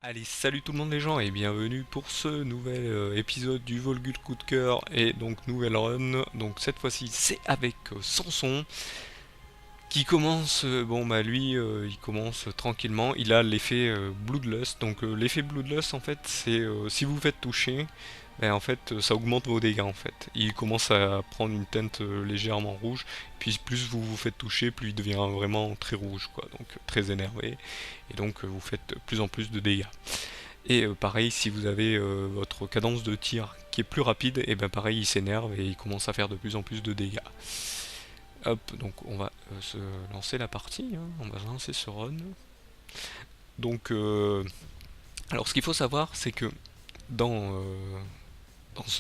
Allez, salut tout le monde les gens et bienvenue pour ce nouvel épisode du Volgut Coup de cœur et donc nouvelle run. Donc cette fois-ci c'est avec Samson qui commence, bon bah lui il commence tranquillement, il a l'effet Bloodlust. Donc l'effet Bloodlust en fait c'est si vous vous faites toucher, ben, en fait ça augmente vos dégâts en fait. Il commence à prendre une teinte légèrement rouge, puis plus vous vous faites toucher, plus il devient vraiment très rouge quoi, donc très énervé et donc vous faites de plus en plus de dégâts. Et pareil, si vous avez votre cadence de tir qui est plus rapide, et ben pareil, il s'énerve et il commence à faire de plus en plus de dégâts. Hop, donc on va se lancer la partie, hein, on va lancer ce run. Donc, alors ce qu'il faut savoir, c'est que dans,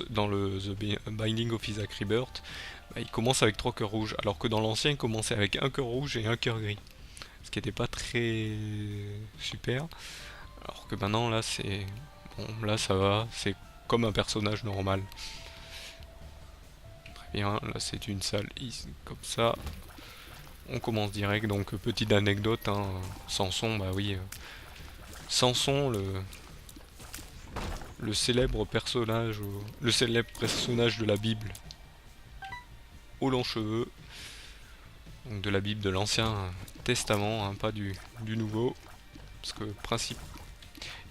dans le Binding of Isaac Rebirth, bah, il commence avec 3 cœurs rouges, alors que dans l'ancien, il commençait avec un cœur rouge et un cœur gris. Ce qui n'était pas très super. Alors que maintenant, là, c'est. Bon, là, ça va, c'est comme un personnage normal. Très bien, là, c'est une salle comme ça. On commence direct, donc petite anecdote, hein. Samson, bah oui. Samson, le célèbre personnage, le célèbre personnage de la Bible aux longs cheveux, donc de la Bible de l'Ancien Testament, hein, pas du Nouveau, parce que principe,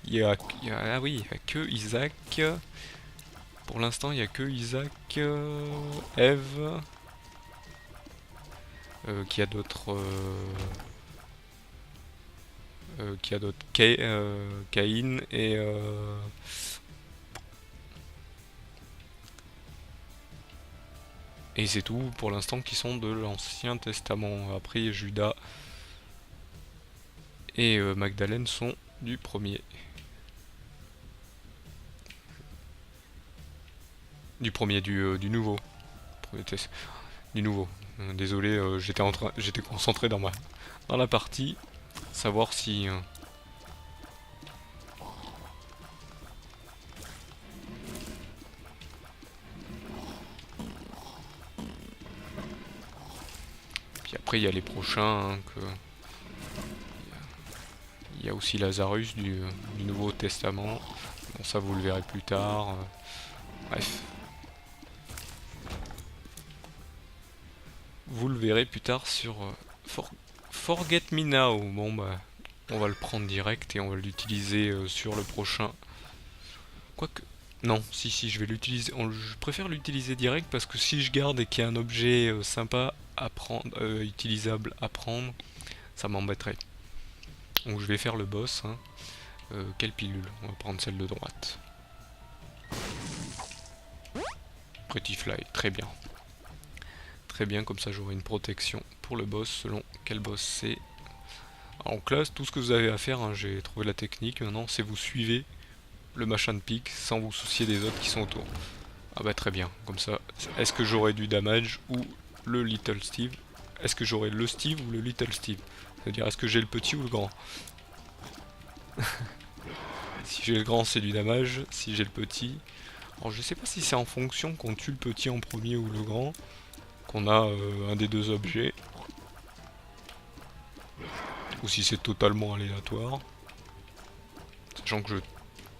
ah oui, il y a que Isaac. Pour l'instant, il n'y a que Isaac, Eve, qui a d'autres, qui a d'autres, Caïn et c'est tout pour l'instant qui sont de l'Ancien Testament. Après, Judas et Magdalène sont du premier. Du nouveau. Du nouveau. Désolé, j'étais concentré dans la partie, savoir si. Puis après, il y a les prochains, hein, il y a aussi Lazarus du Nouveau Testament. Bon, ça vous le verrez plus tard. Bref, vous le verrez plus tard sur Forget Me Now. Bon bah, on va le prendre direct et on va l'utiliser sur le prochain. Quoique, non, si, je vais l'utiliser. Je préfère l'utiliser direct parce que si je garde et qu'il y a un objet sympa à prendre, utilisable à prendre, ça m'embêterait. Donc je vais faire le boss, hein. Quelle pilule? On va prendre celle de droite. Pretty Fly, très bien. Très bien, comme ça j'aurai une protection pour le boss selon quel boss c'est. En classe, tout ce que vous avez à faire, hein, j'ai trouvé la technique maintenant, c'est vous suivez le machin de pique sans vous soucier des autres qui sont autour. Ah bah très bien, comme ça, est-ce que j'aurai du damage ou le Little Steve? Est-ce que j'aurai le Steve ou le Little Steve? C'est-à-dire, est-ce que j'ai le petit ou le grand? Si j'ai le grand, c'est du damage. Si j'ai le petit... Alors je sais pas si c'est en fonction qu'on tue le petit en premier ou le grand, qu'on a un des deux objets, ou si c'est totalement aléatoire. Sachant que j'ai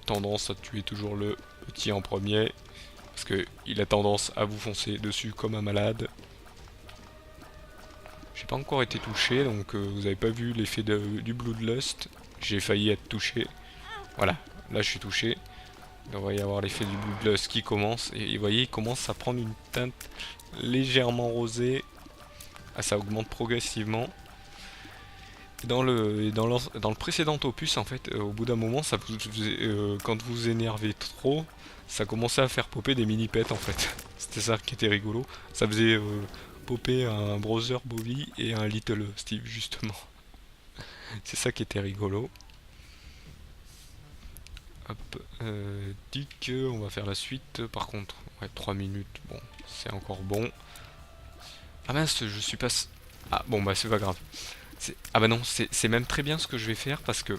tendance à tuer toujours le petit en premier, parce qu'il a tendance à vous foncer dessus comme un malade. J'ai pas encore été touché, donc vous avez pas vu l'effet du Bloodlust. J'ai failli être touché. Voilà, là je suis touché. Il va y avoir l'effet du Bloodlust qui commence. Et vous voyez, il commence à prendre une teinte légèrement rosée. Ah, ça augmente progressivement. Dans le précédent opus, en fait, au bout d'un moment, quand vous vous énervez trop, ça commençait à faire popper des mini-pets en fait. C'était ça qui était rigolo. Ça faisait popper un Brother Bobby et un Little Steve, justement. C'est ça qui était rigolo. Hop, tic, on va faire la suite. Par contre, ouais, 3 minutes, bon, c'est encore bon. Ah mince, je suis pas. Ah bon, bah c'est pas grave. Ah bah non, c'est même très bien ce que je vais faire parce que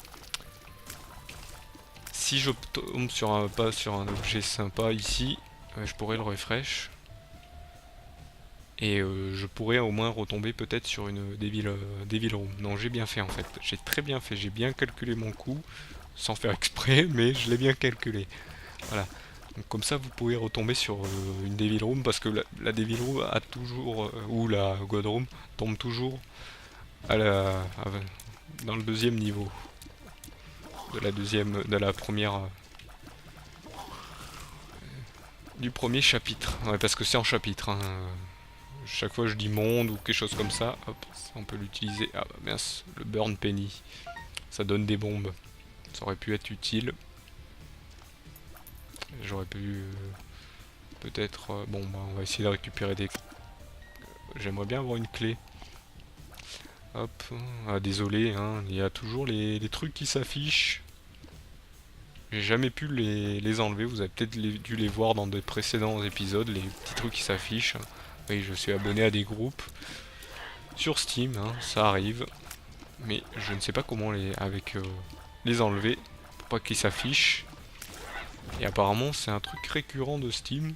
si je tombe sur pas sur un objet sympa ici, je pourrais le refresh. Et je pourrais au moins retomber peut-être sur une Devil Room. Non, j'ai bien fait en fait. J'ai très bien fait. J'ai bien calculé mon coup. sans faire exprès, mais je l'ai bien calculé. Voilà. Donc comme ça, vous pouvez retomber sur une Devil Room, parce que la Devil Room a toujours, ou la God Room, tombe toujours à dans le deuxième niveau de la première, du premier chapitre. Ouais, parce que c'est en chapitre. Hein. Chaque fois je dis monde ou quelque chose comme ça, hop, on peut l'utiliser. Ah bah mince, le burn penny, ça donne des bombes. Ça aurait pu être utile. J'aurais pu peut-être. Bon, bah, on va essayer de récupérer des. J'aimerais bien avoir une clé. Hop, ah, désolé, hein, il y a toujours les trucs qui s'affichent. J'ai jamais pu les enlever, vous avez peut-être dû les voir dans des précédents épisodes, les petits trucs qui s'affichent. Oui, je suis abonné à des groupes sur Steam, hein, ça arrive. Mais je ne sais pas comment les enlever pour pas qu'ils s'affichent. Et apparemment c'est un truc récurrent de Steam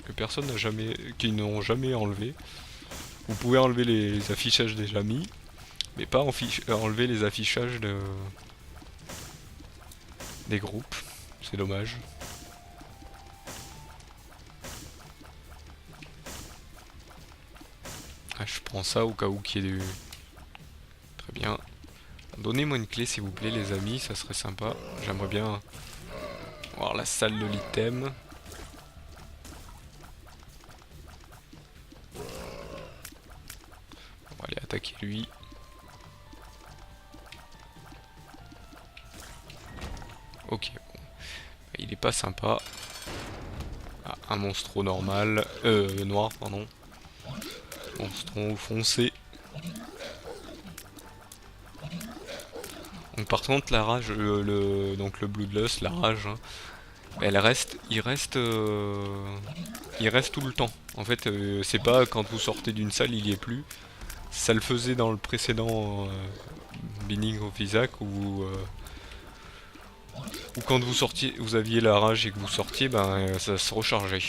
que personne n'a jamais, qu'ils n'ont jamais enlevé. Vous pouvez enlever les affichages des amis, mais pas enlever les affichages des groupes. C'est dommage. Ah, je prends ça au cas où qu'il y ait du. Très bien. Donnez-moi une clé s'il vous plaît les amis, ça serait sympa. J'aimerais bien voir la salle de l'item. On va aller attaquer lui. Ok, bon. Il est pas sympa. Ah, un monstro normal. Noir, pardon. Monstro foncé. Donc par contre la rage, donc le Bloodlust, la rage, hein, il reste tout le temps. En fait, c'est pas quand vous sortez d'une salle, il y est plus. Ça le faisait dans le précédent Binding of Isaac où quand vous sortiez, vous aviez la rage et que vous sortiez, ça se rechargeait.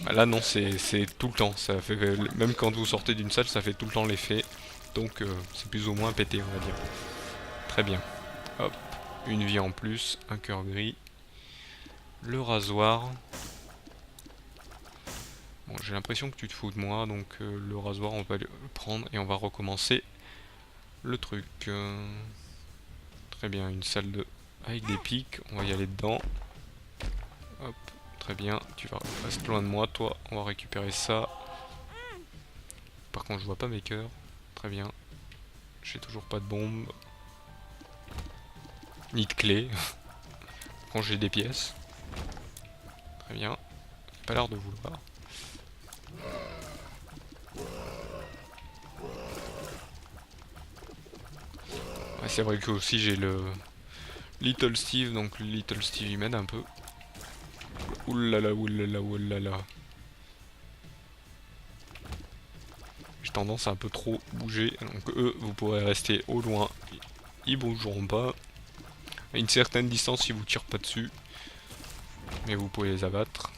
Bah, là non, c'est tout le temps. Ça fait même quand vous sortez d'une salle, ça fait tout le temps l'effet. Donc c'est plus ou moins pété, on va dire. Très bien. Hop, une vie en plus, un cœur gris. Le rasoir. Bon, j'ai l'impression que tu te fous de moi, donc le rasoir, on va le prendre et on va recommencer le truc. Très bien, une salle avec des pics, on va y aller dedans. Hop, très bien, tu vas rester loin de moi, toi, on va récupérer ça. Par contre, je vois pas mes cœurs. Très bien. J'ai toujours pas de bombe. Ni de clé. Quand j'ai des pièces. Très bien. Pas l'air de vouloir. Ouais, c'est vrai que aussi j'ai le Little Steve, donc le Little Steve il m'aide un peu. Oulala, oulala, oulala. J'ai tendance à un peu trop bouger, donc eux, vous pourrez rester au loin. Ils bougeront pas. À une certaine distance, ils vous tirent pas dessus. Mais vous pouvez les abattre.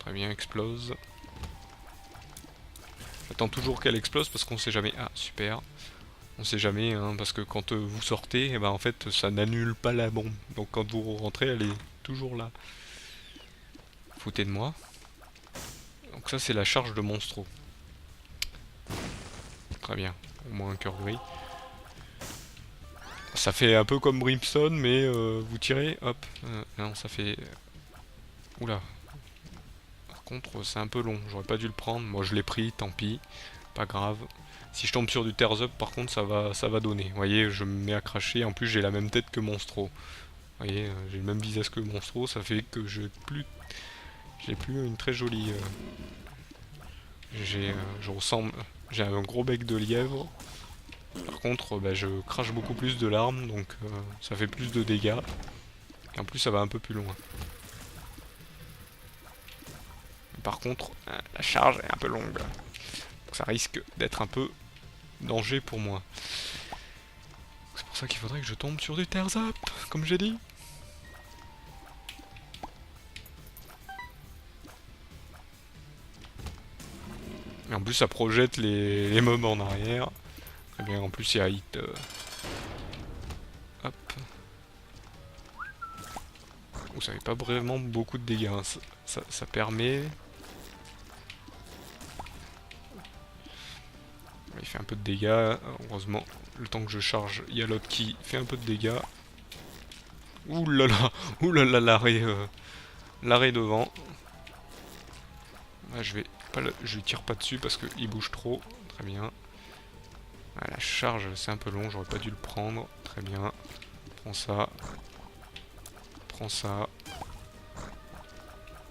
Très bien, explose. J'attends toujours qu'elle explose parce qu'on sait jamais. Ah, super. On sait jamais, hein, parce que quand vous sortez, en fait, ça n'annule pas la bombe. Donc quand vous rentrez, elle est toujours là. Foutez de moi. Donc ça, c'est la charge de monstro. Très bien. Au moins un cœur gris. Ça fait un peu comme Brimstone, mais vous tirez, hop. Non, ça fait. Oula. Par contre, c'est un peu long. J'aurais pas dû le prendre. Moi, je l'ai pris, tant pis. Pas grave. Si je tombe sur du Tears Up, par contre, ça va donner. Vous voyez, je me mets à cracher. En plus, j'ai la même tête que Monstro. Vous voyez, j'ai le même visage que Monstro. Ça fait que j'ai plus une très jolie. Je ressemble. J'ai un gros bec de lièvre. Par contre, je crache beaucoup plus de larmes, donc ça fait plus de dégâts. Et en plus, ça va un peu plus loin. Par contre, la charge est un peu longue. Donc ça risque d'être un peu danger pour moi. C'est pour ça qu'il faudrait que je tombe sur du Tears Up, comme j'ai dit. Et en plus, ça projette les mobs en arrière. Très bien, en plus, il y a hit. Hop. Bon, ça fait pas vraiment beaucoup de dégâts, hein. Ça permet... Il fait un peu de dégâts, heureusement. Le temps que je charge, il y a l'autre qui fait un peu de dégâts. Ouh là là, ouh là là, l'arrêt devant. Là, je tire pas dessus parce qu'il bouge trop. Très bien. Ah, la charge, c'est un peu long, j'aurais pas dû le prendre. Très bien. Prends ça. Prends ça.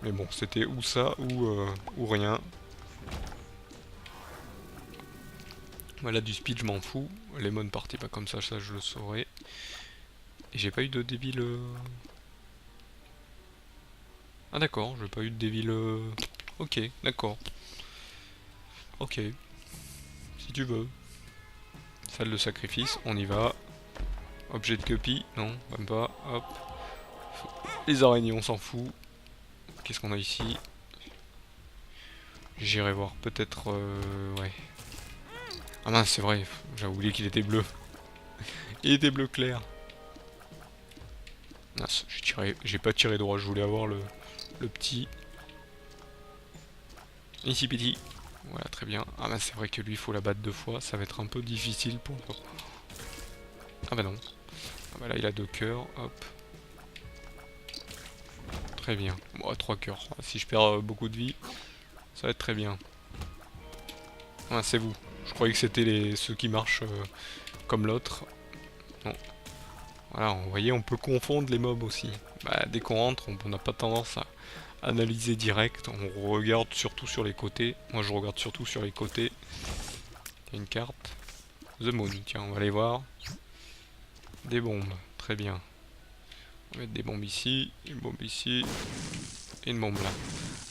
Mais bon, c'était ou ça ou rien. Voilà, du speed, je m'en fous. Lemon partit pas comme ça je le saurais. Et j'ai pas eu de débile... Ah d'accord, j'ai pas eu de débile... Ok, d'accord. Ok. Si tu veux. Salle de sacrifice, on y va. Objet de copie, non, même pas. Hop. Les araignées, on s'en fout. Qu'est-ce qu'on a ici? J'irai voir, peut-être... ouais. Ah mince, c'est vrai, j'avais oublié qu'il était bleu. Il était bleu clair. Mince, j'ai pas tiré droit, je voulais avoir le petit. Ici petit. Voilà, très bien. Ah bah c'est vrai que lui, il faut la battre 2 fois, ça va être un peu difficile pour... Ah bah non. Ah bah là, il a 2 cœurs, hop. Très bien. Bon, 3 cœurs. Si je perds beaucoup de vie, ça va être très bien. Ah, c'est vous. Je croyais que c'était ceux qui marchent comme l'autre. Non. Voilà, vous voyez, on peut confondre les mobs aussi. Bah, dès qu'on rentre, on n'a pas tendance à analyser direct. On regarde surtout sur les côtés. Moi, je regarde surtout sur les côtés. Il y a une carte. The Moon. Tiens, on va aller voir. Des bombes. Très bien. On va mettre des bombes ici, une bombe ici, et une bombe là.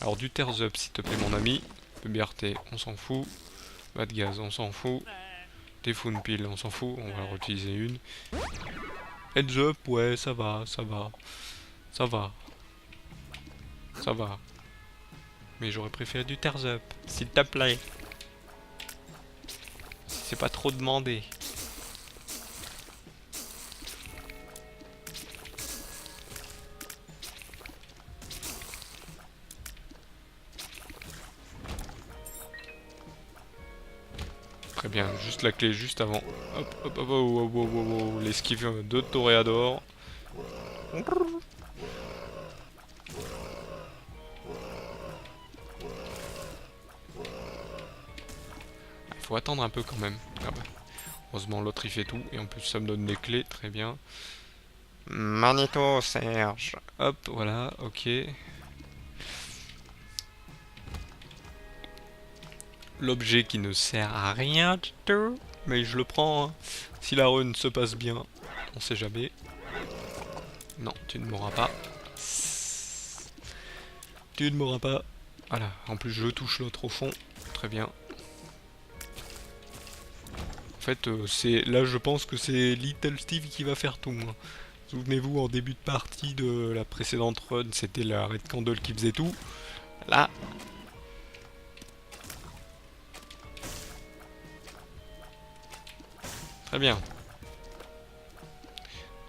Alors du Tears Up, s'il te plaît, mon ami. BRT, on s'en fout. Bas de gaz, on s'en fout. Des Foon Pill, on s'en fout. On va en réutiliser une. Heads Up, ouais, ça va, ça va. Ça va. Ça va. Mais j'aurais préféré du Tears Up, s'il te plaît. C'est pas trop demandé. Très bien, juste la clé juste avant. Hop, hop, hop, hop, hop, hop, hop, l'esquive de Toréador. Il faut attendre un peu quand même. Ah bah. Heureusement l'autre il fait tout et en plus ça me donne des clés, très bien. Magnéto Serge. Hop, voilà, ok. L'objet qui ne sert à rien du tout, mais je le prends, hein. Si la run se passe bien, on sait jamais. Non, tu ne mourras pas. Tu ne mourras pas. Voilà, en plus je touche l'autre au fond. Très bien. En fait, là je pense que c'est Little Steve qui va faire tout, hein. Souvenez-vous, en début de partie de la précédente run, c'était la Red Candle qui faisait tout. Là... Très bien.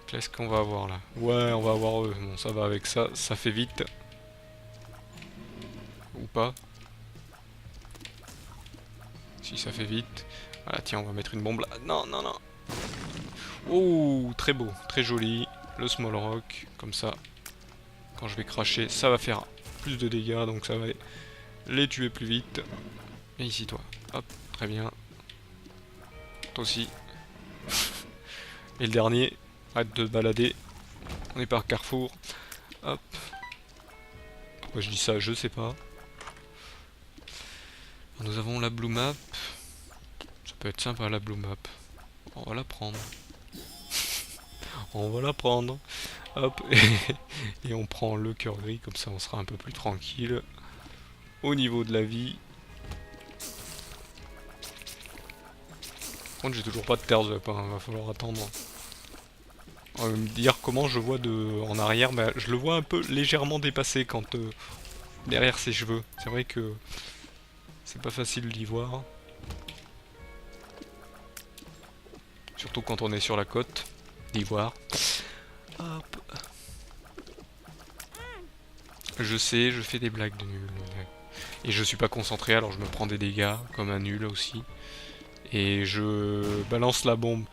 Qu'est-ce qu'on va avoir là? Ouais, on va avoir eux. Bon, ça va avec ça. Ça fait vite. Ou pas. Si ça fait vite. Voilà, tiens, on va mettre une bombe là. Non, non, non. Oh, très beau. Très joli. Le small rock. Comme ça. Quand je vais cracher, ça va faire plus de dégâts. Donc ça va les tuer plus vite. Et ici, toi. Hop, très bien. Toi aussi. Et le dernier. Arrête de te balader. On est par Carrefour. Hop. Pourquoi je dis ça, je sais pas. Nous avons la blue map. Ça peut être sympa la blue map. On va la prendre. On va la prendre. Hop. Et on prend le cœur gris, comme ça on sera un peu plus tranquille. Au niveau de la vie. Par contre j'ai toujours pas de Tears Up, hein. Va falloir attendre. On va me dire comment je vois en arrière. Bah, je le vois un peu légèrement dépassé quand derrière ses cheveux. C'est vrai que c'est pas facile d'y voir. Surtout quand on est sur la côte, d'y voir. Hop. Je sais, je fais des blagues de nul. Ouais. Et je suis pas concentré, alors je me prends des dégâts, comme un nul aussi. Et je balance la bombe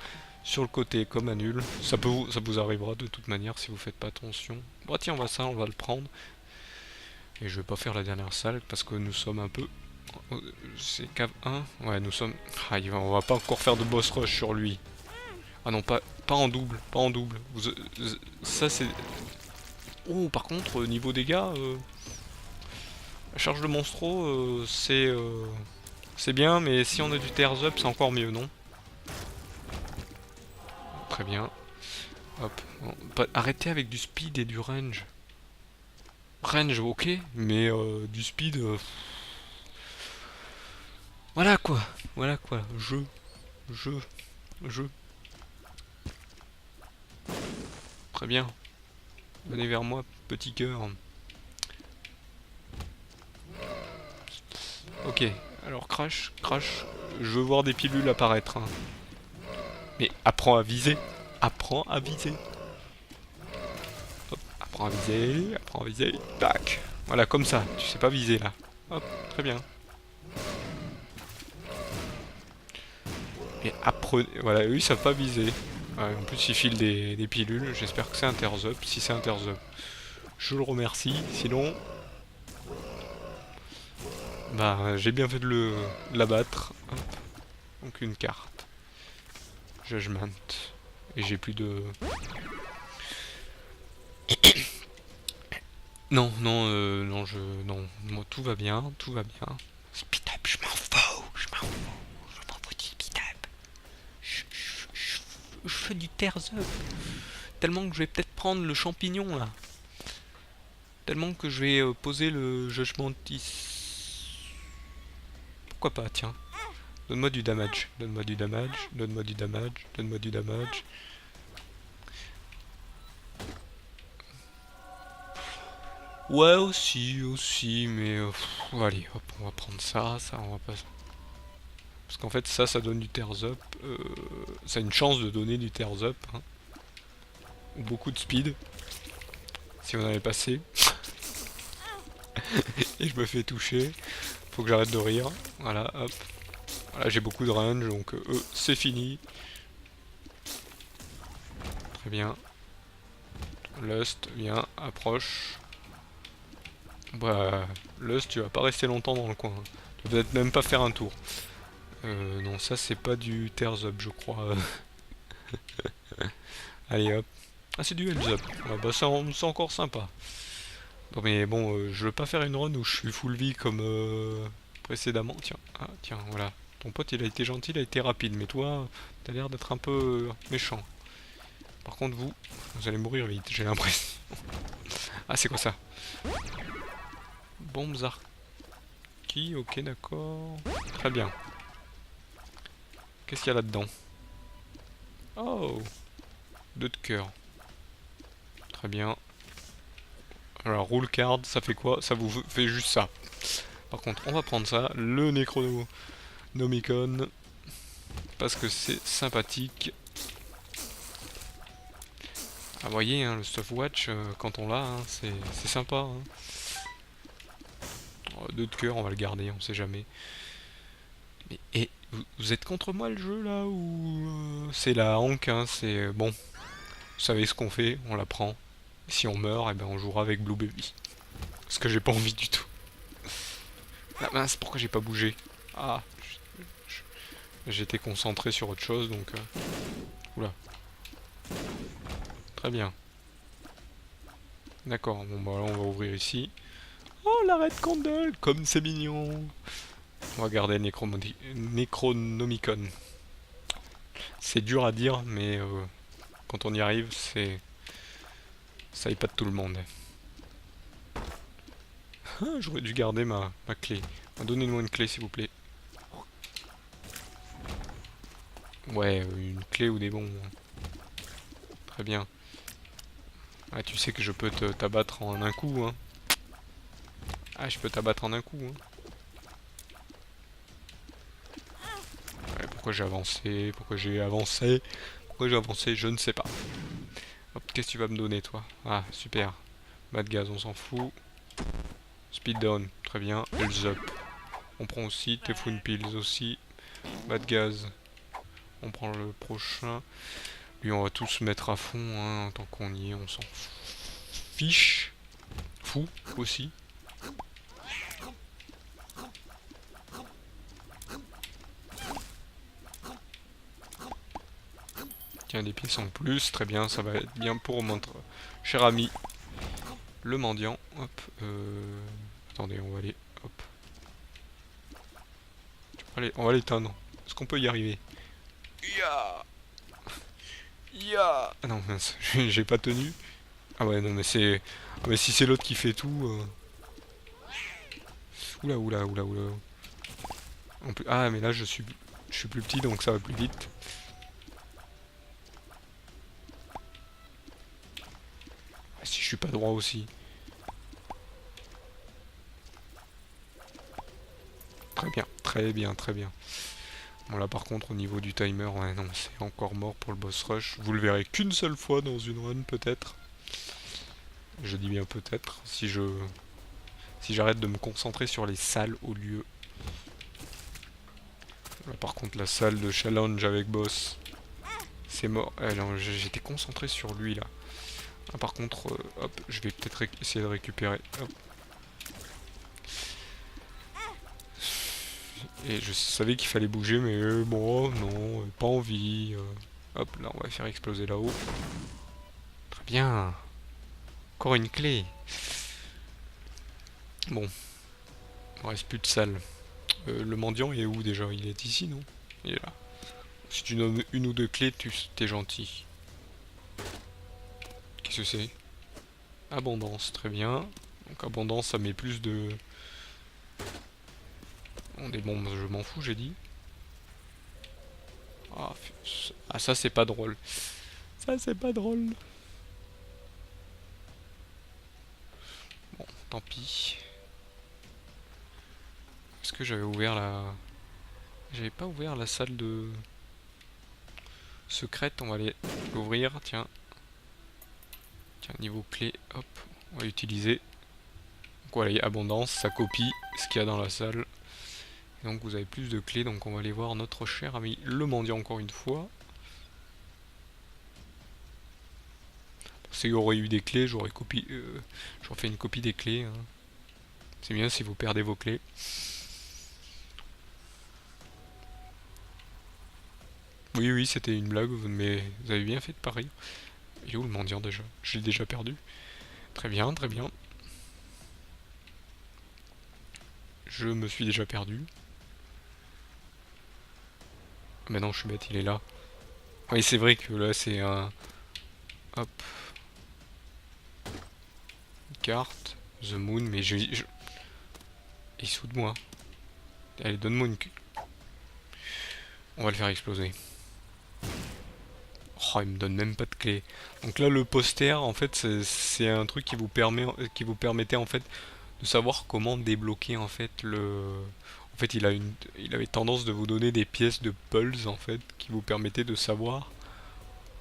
sur le côté comme un nul. Ça vous arrivera de toute manière si vous faites pas attention. Bon tiens, on va le prendre. Et je vais pas faire la dernière salle parce que nous sommes un peu... C'est cave 1. Ouais, nous sommes... Ah, on va pas encore faire de boss rush sur lui. Ah non, pas en double, pas en double. Ça c'est... Oh, par contre, niveau dégâts, la charge de monstro, c'est bien, mais si on a du tears up, c'est encore mieux, non? Très bien. Hop. Bon, arrêtez avec du speed et du range. Range, ok, mais du speed... Voilà quoi, voilà quoi. Je, je. Très bien. Venez vers moi, petit cœur. Ok, alors crash, crash. Je veux voir des pilules apparaître. Hein. Mais apprends à viser. Apprends à viser. Hop, apprends à viser, apprends à viser. Tac. Voilà, comme ça. Tu sais pas viser là. Hop, très bien. Et apprenez. Voilà, eux ils savent pas viser. Ouais, en plus ils filent des pilules. J'espère que c'est un tears up. Si c'est un tears up, je le remercie. Sinon, bah j'ai bien fait de l'abattre. Hop. Donc une carte. Judgment. Et j'ai plus de... Non, non, non, moi tout va bien, tout va bien. Speed up, je m'en fous, je m'en fous, je m'en fous du speed up. Je fais du tears up. Tellement que je vais peut-être prendre le champignon là. Tellement que je vais poser le Judgmentis. Pourquoi pas, tiens. Donne-moi du damage, donne-moi du damage, donne-moi du damage, donne-moi du damage. Ouais, aussi, mais... allez, hop, on va prendre ça, on va pas... Parce qu'en fait, ça donne du tears up. Ça a une chance de donner du tears up. Hein. Ou beaucoup de speed. Si on avait passé. Et je me fais toucher. Faut que j'arrête de rire. Voilà, hop. Voilà, j'ai beaucoup de range, donc c'est fini. Très bien. Lust, viens, approche. Bah, Lust, tu vas pas rester longtemps dans le coin. Tu vas peut-être même pas faire un tour. Non, ça c'est pas du tears up, je crois. Allez hop. Ah, c'est du heads up. Ah, bah, c'est encore sympa. Non, mais bon, je veux pas faire une run où je suis full vie comme précédemment. Tiens, ah, tiens, voilà. Ton pote il a été gentil, il a été rapide, mais toi, t'as l'air d'être un peu méchant. Par contre, vous allez mourir vite, j'ai l'impression. Ah, c'est quoi ça? Bombes arki, ok, d'accord. Très bien. Qu'est-ce qu'il y a là-dedans? Oh, deux de cœur. Très bien. Alors, rule card, ça fait quoi? Ça vous fait juste ça. Par contre, on va prendre ça, le Necronomicon, parce que c'est sympathique. Ah, vous voyez, hein, le stopwatch, quand on l'a, hein, c'est sympa. Hein. Oh, deux de cœur, on va le garder, on sait jamais. Mais, et vous êtes contre moi le jeu là ou c'est la honk, hein, c'est bon. Vous savez ce qu'on fait, on la prend. Si on meurt, eh ben on jouera avec Blue Baby. Parce que j'ai pas envie du tout. Ah mince, pourquoi j'ai pas bougé? Ah, j'étais concentré sur autre chose donc. Oula. Très bien. D'accord, bon bah là on va ouvrir ici. Oh la Red Candle, comme c'est mignon. On va garder Necronomicon. C'est dur à dire, mais quand on y arrive, ça épate tout le monde. Ah, j'aurais dû garder ma clé. Donnez-moi une clé s'il vous plaît. Ouais, une clé ou des bons. Très bien. Ah, tu sais que je peux t'abattre en un coup, hein. Ah, je peux t'abattre en un coup, hein. Ouais, pourquoi j'ai avancé? Pourquoi j'ai avancé? Pourquoi j'ai avancé? Je ne sais pas. Hop, qu'est-ce que tu vas me donner, toi? Ah, super. Bas de gaz, on s'en fout. Speed down, très bien. Health up. On prend aussi. Typhoon pills aussi. Bad gaz. On prend le prochain. Lui, on va tous se mettre à fond, hein, tant qu'on y est, on s'en fiche. Fou aussi. Tiens, des pièces en plus, très bien, ça va être bien pour notre cher ami, le mendiant. Hop, attendez, on va aller, hop. Allez, on va l'éteindre. Est-ce qu'on peut y arriver? Ya, ya. Ah non, mince, j'ai pas tenu. Ah ouais, non, mais c'est... Ah mais si c'est l'autre qui fait tout... Oula, oula, oula, oula. Ah, mais là, je suis plus petit, donc ça va plus vite. Ah, si je suis pas droit aussi. Très bien, très bien, très bien. Bon là par contre au niveau du timer, ouais non, c'est encore mort pour le boss rush. Vous le verrez qu'une seule fois dans une run peut-être. Je dis bien peut-être, si j'arrête de me concentrer sur les salles au lieu. Là par contre la salle de challenge avec boss, c'est mort. Non, j'étais concentré sur lui là. Ah, par contre, hop, je vais peut-être essayer de récupérer. Hop. Et je savais qu'il fallait bouger, mais bon, non, pas envie. Hop, là on va faire exploser là-haut. Très bien. Encore une clé. Bon, il reste plus de salle. Le mendiant il est où déjà? Il est ici, non? Il est là. Si tu donnes une ou deux clés, t'es gentil. Qu'est-ce que c'est? Abondance, très bien. Donc abondance, ça met plus de... Bon, des bombes, je m'en fous, j'ai dit. Ah, ça c'est pas drôle. Ça c'est pas drôle. Bon, tant pis. Est-ce que j'avais ouvert la... J'avais pas ouvert la salle de... secrète, on va aller l'ouvrir, tiens. Tiens, niveau clé, hop, on va utiliser. Donc voilà, abondance, ça copie ce qu'il y a dans la salle. Et donc vous avez plus de clés, donc on va aller voir notre cher ami le mendiant encore une fois. S'il y aurait eu des clés, j'aurais fait une copie des clés. Hein. C'est bien si vous perdez vos clés. Oui, oui, c'était une blague, mais vous avez bien fait de parier. Il est où le mendiant déjà? Je l'ai déjà perdu. Très bien, très bien. Je me suis déjà perdu. Mais non, je suis bête, il est là. Oui, c'est vrai que là, c'est un... Hop. Une carte. The Moon, mais il est sous de moi. Allez, donne-moi une... On va le faire exploser. Oh, il me donne même pas de clé. Donc là, le poster, en fait, c'est un truc qui vous permettait en fait de savoir comment débloquer en fait le. En fait, il avait tendance de vous donner des pièces de pulse en fait qui vous permettaient de savoir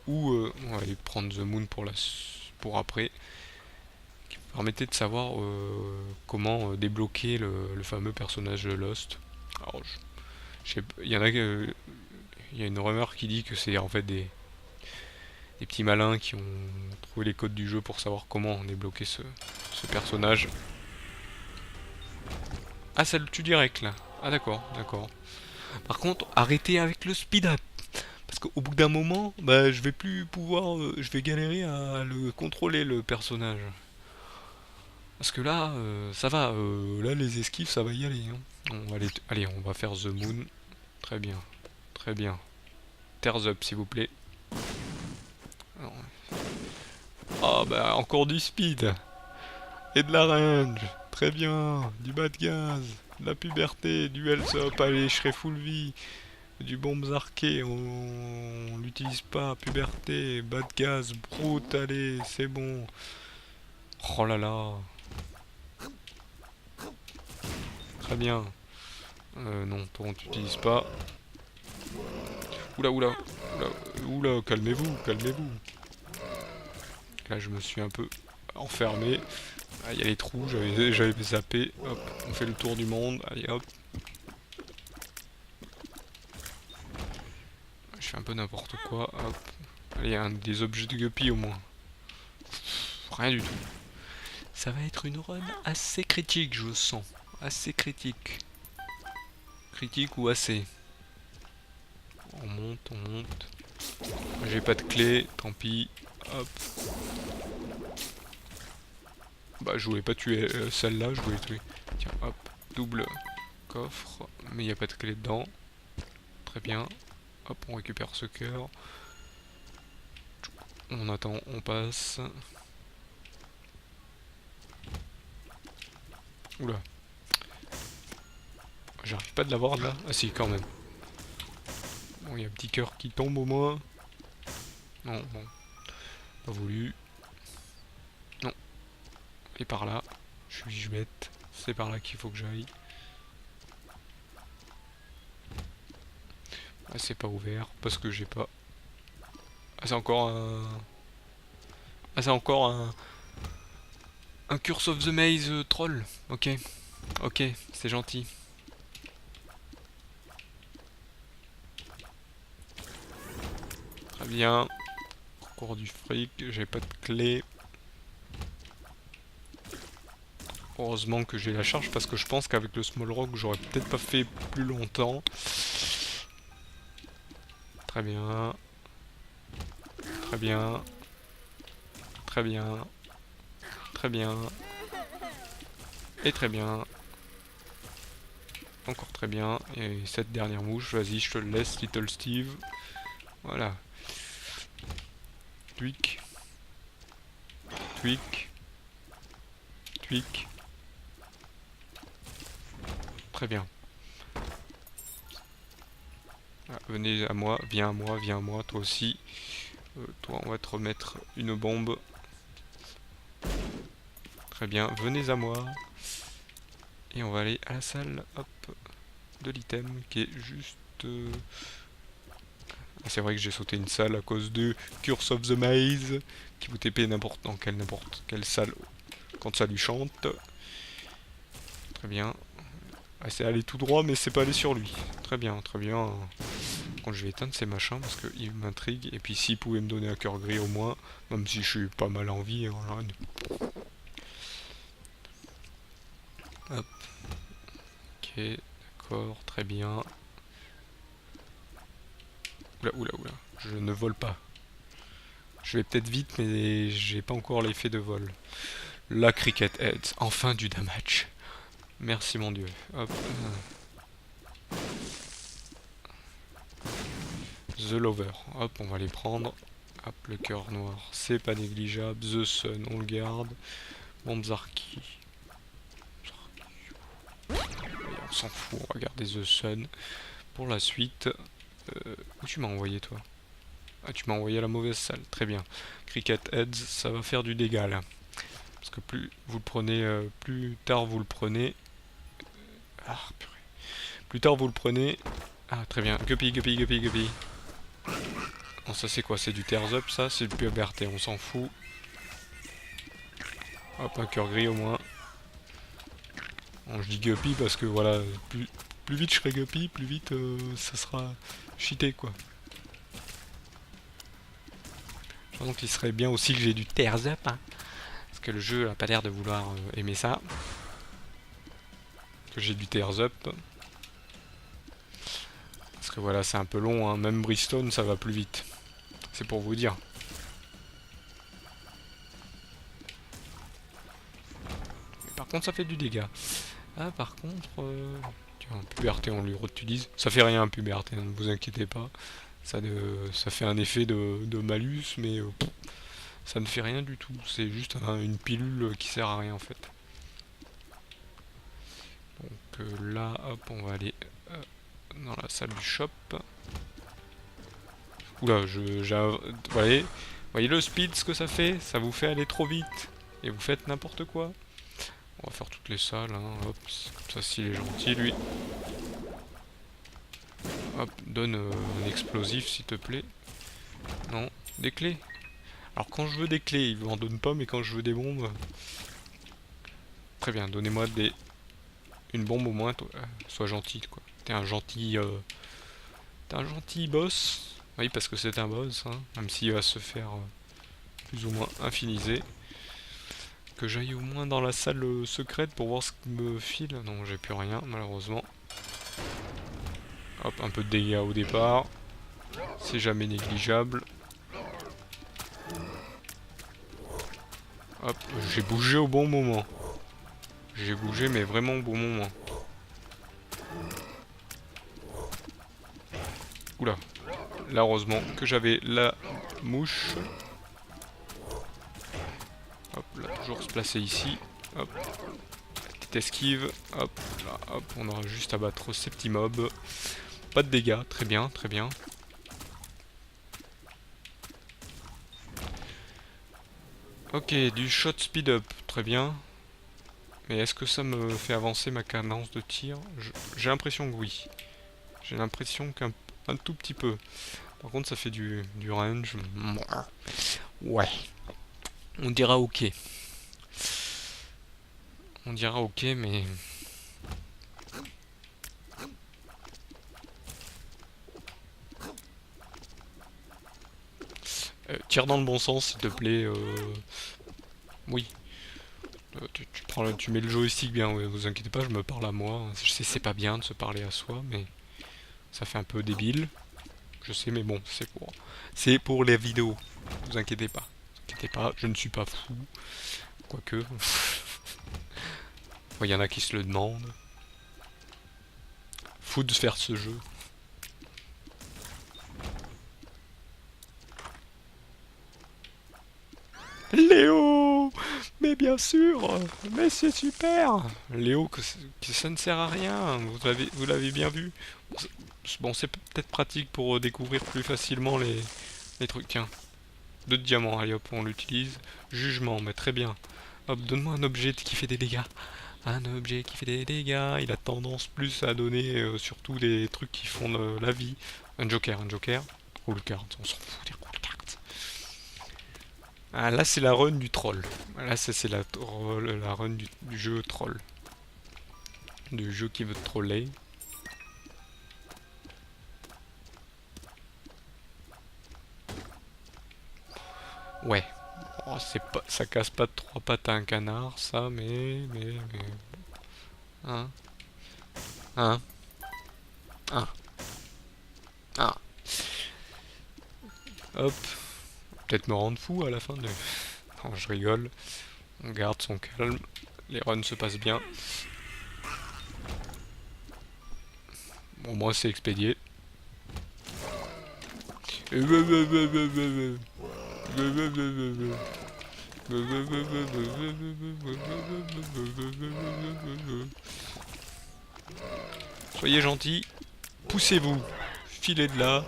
où. On va aller prendre The Moon pour après, qui vous permettait de savoir comment débloquer le fameux personnage de Lost. Alors, il y en a, il y a une rumeur qui dit que c'est en fait des petits malins qui ont trouvé les codes du jeu pour savoir comment débloquer ce personnage. Ah, ça le tue direct là. Ah d'accord, d'accord. Par contre, arrêtez avec le speed up. Parce qu'au bout d'un moment, bah, je vais plus pouvoir... je vais galérer à le contrôler le personnage. Parce que là, ça va. Là, les esquives, ça va y aller. Hein. Allez, on va faire The Moon. Très bien. Très bien. Tears up, s'il vous plaît. Ah bah encore du speed et de la range, très bien, du bas de gaz, de la puberté, du health up, allez je serai full vie, du bombes arquées, on l'utilise pas, puberté, bas de gaz, brute, allez c'est bon. Oh là là. Très bien. Non, toi on t'utilise pas. Oula oula, oula, oula, calmez-vous, calmez-vous. Là je me suis un peu enfermé. Ah, il y a les trous, j'avais zappé. Hop, on fait le tour du monde. Allez hop. Je fais un peu n'importe quoi. Hop. Allez, il y a des objets de guppy au moins. Rien du tout. Ça va être une run assez critique, je sens. Assez critique. Critique ou assez. On monte, on monte. J'ai pas de clé, tant pis. Hop. Bah je voulais pas tuer celle-là, je voulais tuer. Tiens, hop. Double coffre. Mais il n'y a pas de clé dedans. Très bien. Hop, on récupère ce cœur. On attend, on passe. Oula. J'arrive pas de l'avoir là. Ah si, quand même. Bon, il y a un petit cœur qui tombe au moins. Non, bon. Pas voulu. Non. Et par là. Je vais bête. C'est par là qu'il faut que j'aille. Ah, c'est pas ouvert parce que j'ai pas. Ah, c'est encore un. Ah, c'est encore un Curse of the Maze troll. Ok. Ok, c'est gentil. Très bien. Encore du fric. J'ai pas de clé. Heureusement que j'ai la charge parce que je pense qu'avec le small rock j'aurais peut-être pas fait plus longtemps. Très bien. Très bien. Très bien. Très bien. Et très bien. Encore très bien. Et cette dernière mouche, vas-y, je te le laisse, Little Steve. Voilà. Tweak. Tweak. Tweak. Très bien. Ah, venez à moi, viens à moi, toi aussi. Toi, on va te remettre une bombe. Très bien, venez à moi. Et on va aller à la salle, hop, de l'item qui est juste... Ah, c'est vrai que j'ai sauté une salle à cause de Curse of the Maze, qui vous TP n'importe quelle salle quand ça lui chante. Très bien. Ah, c'est aller tout droit, mais c'est pas aller sur lui. Très bien, très bien. Quand je vais éteindre ces machins parce qu'ils m'intriguent. Et puis s'ils pouvaient me donner un cœur gris au moins, même si je suis pas mal en vie. Voilà. Hop. Ok, d'accord, très bien. Oula, oula, oula. Je ne vole pas. Je vais peut-être vite, mais j'ai pas encore l'effet de vol. La Cricket Heads. Enfin du damage. Merci mon dieu. Hop. The Lover. Hop, on va les prendre. Hop, le cœur noir, c'est pas négligeable. The Sun, on le garde. Manzarki. On s'en fout, on va garder The Sun. Pour la suite, où tu m'as envoyé toi? Ah, tu m'as envoyé à la mauvaise salle, très bien. Cricket Heads, ça va faire du dégât là. Parce que plus vous le prenez, plus tard vous le prenez. Ah, purée. Plus tard vous le prenez. Ah, très bien. Guppy, Guppy, Guppy, Guppy. Non, ça c'est quoi? C'est du Tears Up, ça? C'est du puberté, on s'en fout. Hop, un cœur gris au moins. Bon, je dis Guppy parce que voilà, plus vite je serai Guppy, plus vite ça sera cheaté quoi. Donc il serait bien aussi que j'ai du Tears Up, hein, parce que le jeu a pas l'air de vouloir aimer ça. Que j'ai du Tears Up. Parce que voilà, c'est un peu long, hein. Même Brimstone ça va plus vite. C'est pour vous dire. Mais par contre ça fait du dégât. Ah par contre... Tiens, puberté on lui réutilise. Ça fait rien puberté, hein, ne vous inquiétez pas. Ça fait un effet de malus, mais ça ne fait rien du tout. C'est juste une pilule qui sert à rien en fait. Donc là, hop, on va aller dans la salle du shop. Oula, voyez le speed, ce que ça fait? Ça vous fait aller trop vite. Et vous faites n'importe quoi. On va faire toutes les salles, hein. Hop, comme ça s'il est gentil, lui. Hop, donne un explosif, s'il te plaît. Non, des clés. Alors quand je veux des clés, il m'en donne pas, mais quand je veux des bombes... très bien, donnez-moi une bombe au moins, toi. Sois gentil, quoi. T'es un gentil... T'es un gentil boss. Oui, parce que c'est un boss, hein. Même s'il va se faire plus ou moins infiniser. Que j'aille au moins dans la salle secrète pour voir ce qu'il me file. Non, j'ai plus rien, malheureusement. Hop, un peu de dégâts au départ. C'est jamais négligeable. Hop, j'ai bougé au bon moment. J'ai bougé, mais vraiment au bon moment. Oula. Là, heureusement que j'avais la mouche. Hop, là, toujours se placer ici. Hop. Petite esquive. Hop, là, hop. On aura juste à battre ces petits mobs. Pas de dégâts. Très bien, très bien. Ok, du shot speed up. Très bien. Mais est-ce que ça me fait avancer ma cadence de tir? J'ai l'impression que oui. J'ai l'impression qu'un tout petit peu. Par contre, ça fait du range. Ouais. On dira ok. On dira ok, mais... tire dans le bon sens, s'il te plaît. Oui. Tu mets le joystick bien, ouais, vous inquiétez pas, je me parle à moi. Je sais, c'est pas bien de se parler à soi, mais ça fait un peu débile. Je sais, mais bon, c'est pour les vidéos. Vous inquiétez pas. Vous inquiétez pas, je ne suis pas fou. Quoique. Il y en a qui se le demandent. Fou de faire ce jeu. Léo! Mais bien sûr! Mais c'est super! Léo, que ça ne sert à rien, vous l'avez bien vu. Bon, c'est peut-être pratique pour découvrir plus facilement les trucs. Tiens, 2 diamants, allez hop, on l'utilise. Jugement, mais très bien. Hop, donne-moi un objet qui fait des dégâts. Un objet qui fait des dégâts, il a tendance plus à donner surtout des trucs qui font de la vie. Un joker, un joker. Roule carte, on s'en fout des roule cartes. Ah, là, c'est la run du troll. Là, c'est la run du jeu troll. Du jeu qui veut te troller. Ouais. Oh, ça casse pas de 3 pattes à un canard, ça, mais... Hein? Hein? Hein? Hein? Hop. Peut-être me rendre fou à la fin de... Non, je rigole. On garde son calme. Les runs se passent bien. Bon, moi, c'est expédié. Soyez gentils. Poussez-vous. Filez de là.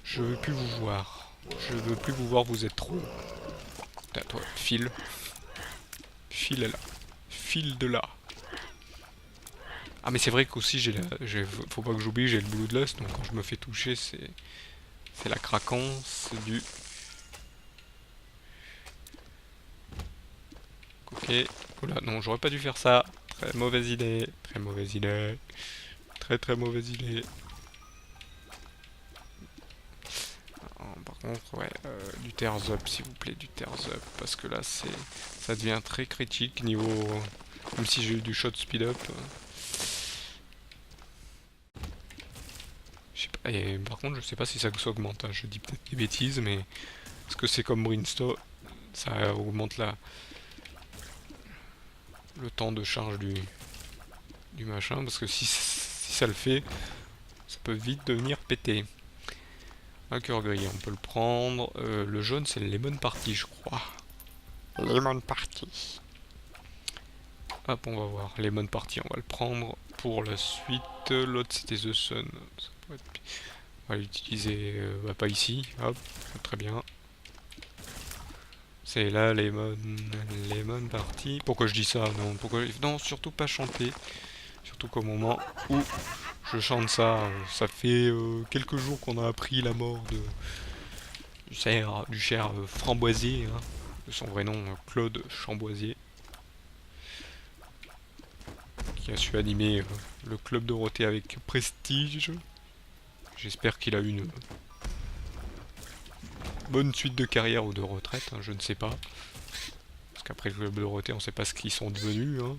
Je veux plus vous voir. Je veux plus vous voir, vous êtes trop. Toi, file. File là. File de là. Ah mais c'est vrai qu'aussi faut pas que j'oublie, j'ai le bloodlust, donc quand je me fais toucher, c'est la craquance du... Ok. Oula, non, j'aurais pas dû faire ça. Très mauvaise idée. Très mauvaise idée. Très très mauvaise idée. Par contre, ouais, du tears up, s'il vous plaît, du tears up, parce que là, ça devient très critique niveau... Même si j'ai eu du shot speed up. Je sais pas, et par contre, je sais pas si ça s'augmente, hein, je dis peut-être des bêtises, mais... Est-ce que c'est comme Brimstone? Ça augmente le temps de charge du machin, parce que si ça le fait, ça peut vite devenir pété. Un cœur gris, on peut le prendre. Le jaune, c'est le Lemon Party, je crois. Lemon Party. Hop, on va voir. Lemon Party, on va le prendre pour la suite. L'autre, c'était The Sun. On va l'utiliser pas ici. Hop, très bien. C'est là, Lemon Party. Pourquoi je dis ça? Non, non, surtout pas chanter. Surtout qu'au moment où je chante ça, ça fait quelques jours qu'on a appris la mort du cher Framboisier, hein, de son vrai nom Claude Chamboisier. qui a su animer le club Dorothée avec prestige. J'espère qu'il a eu une bonne suite de carrière ou de retraite, hein, je ne sais pas. Parce qu'après le club Dorothée, on ne sait pas ce qu'ils sont devenus. Hein.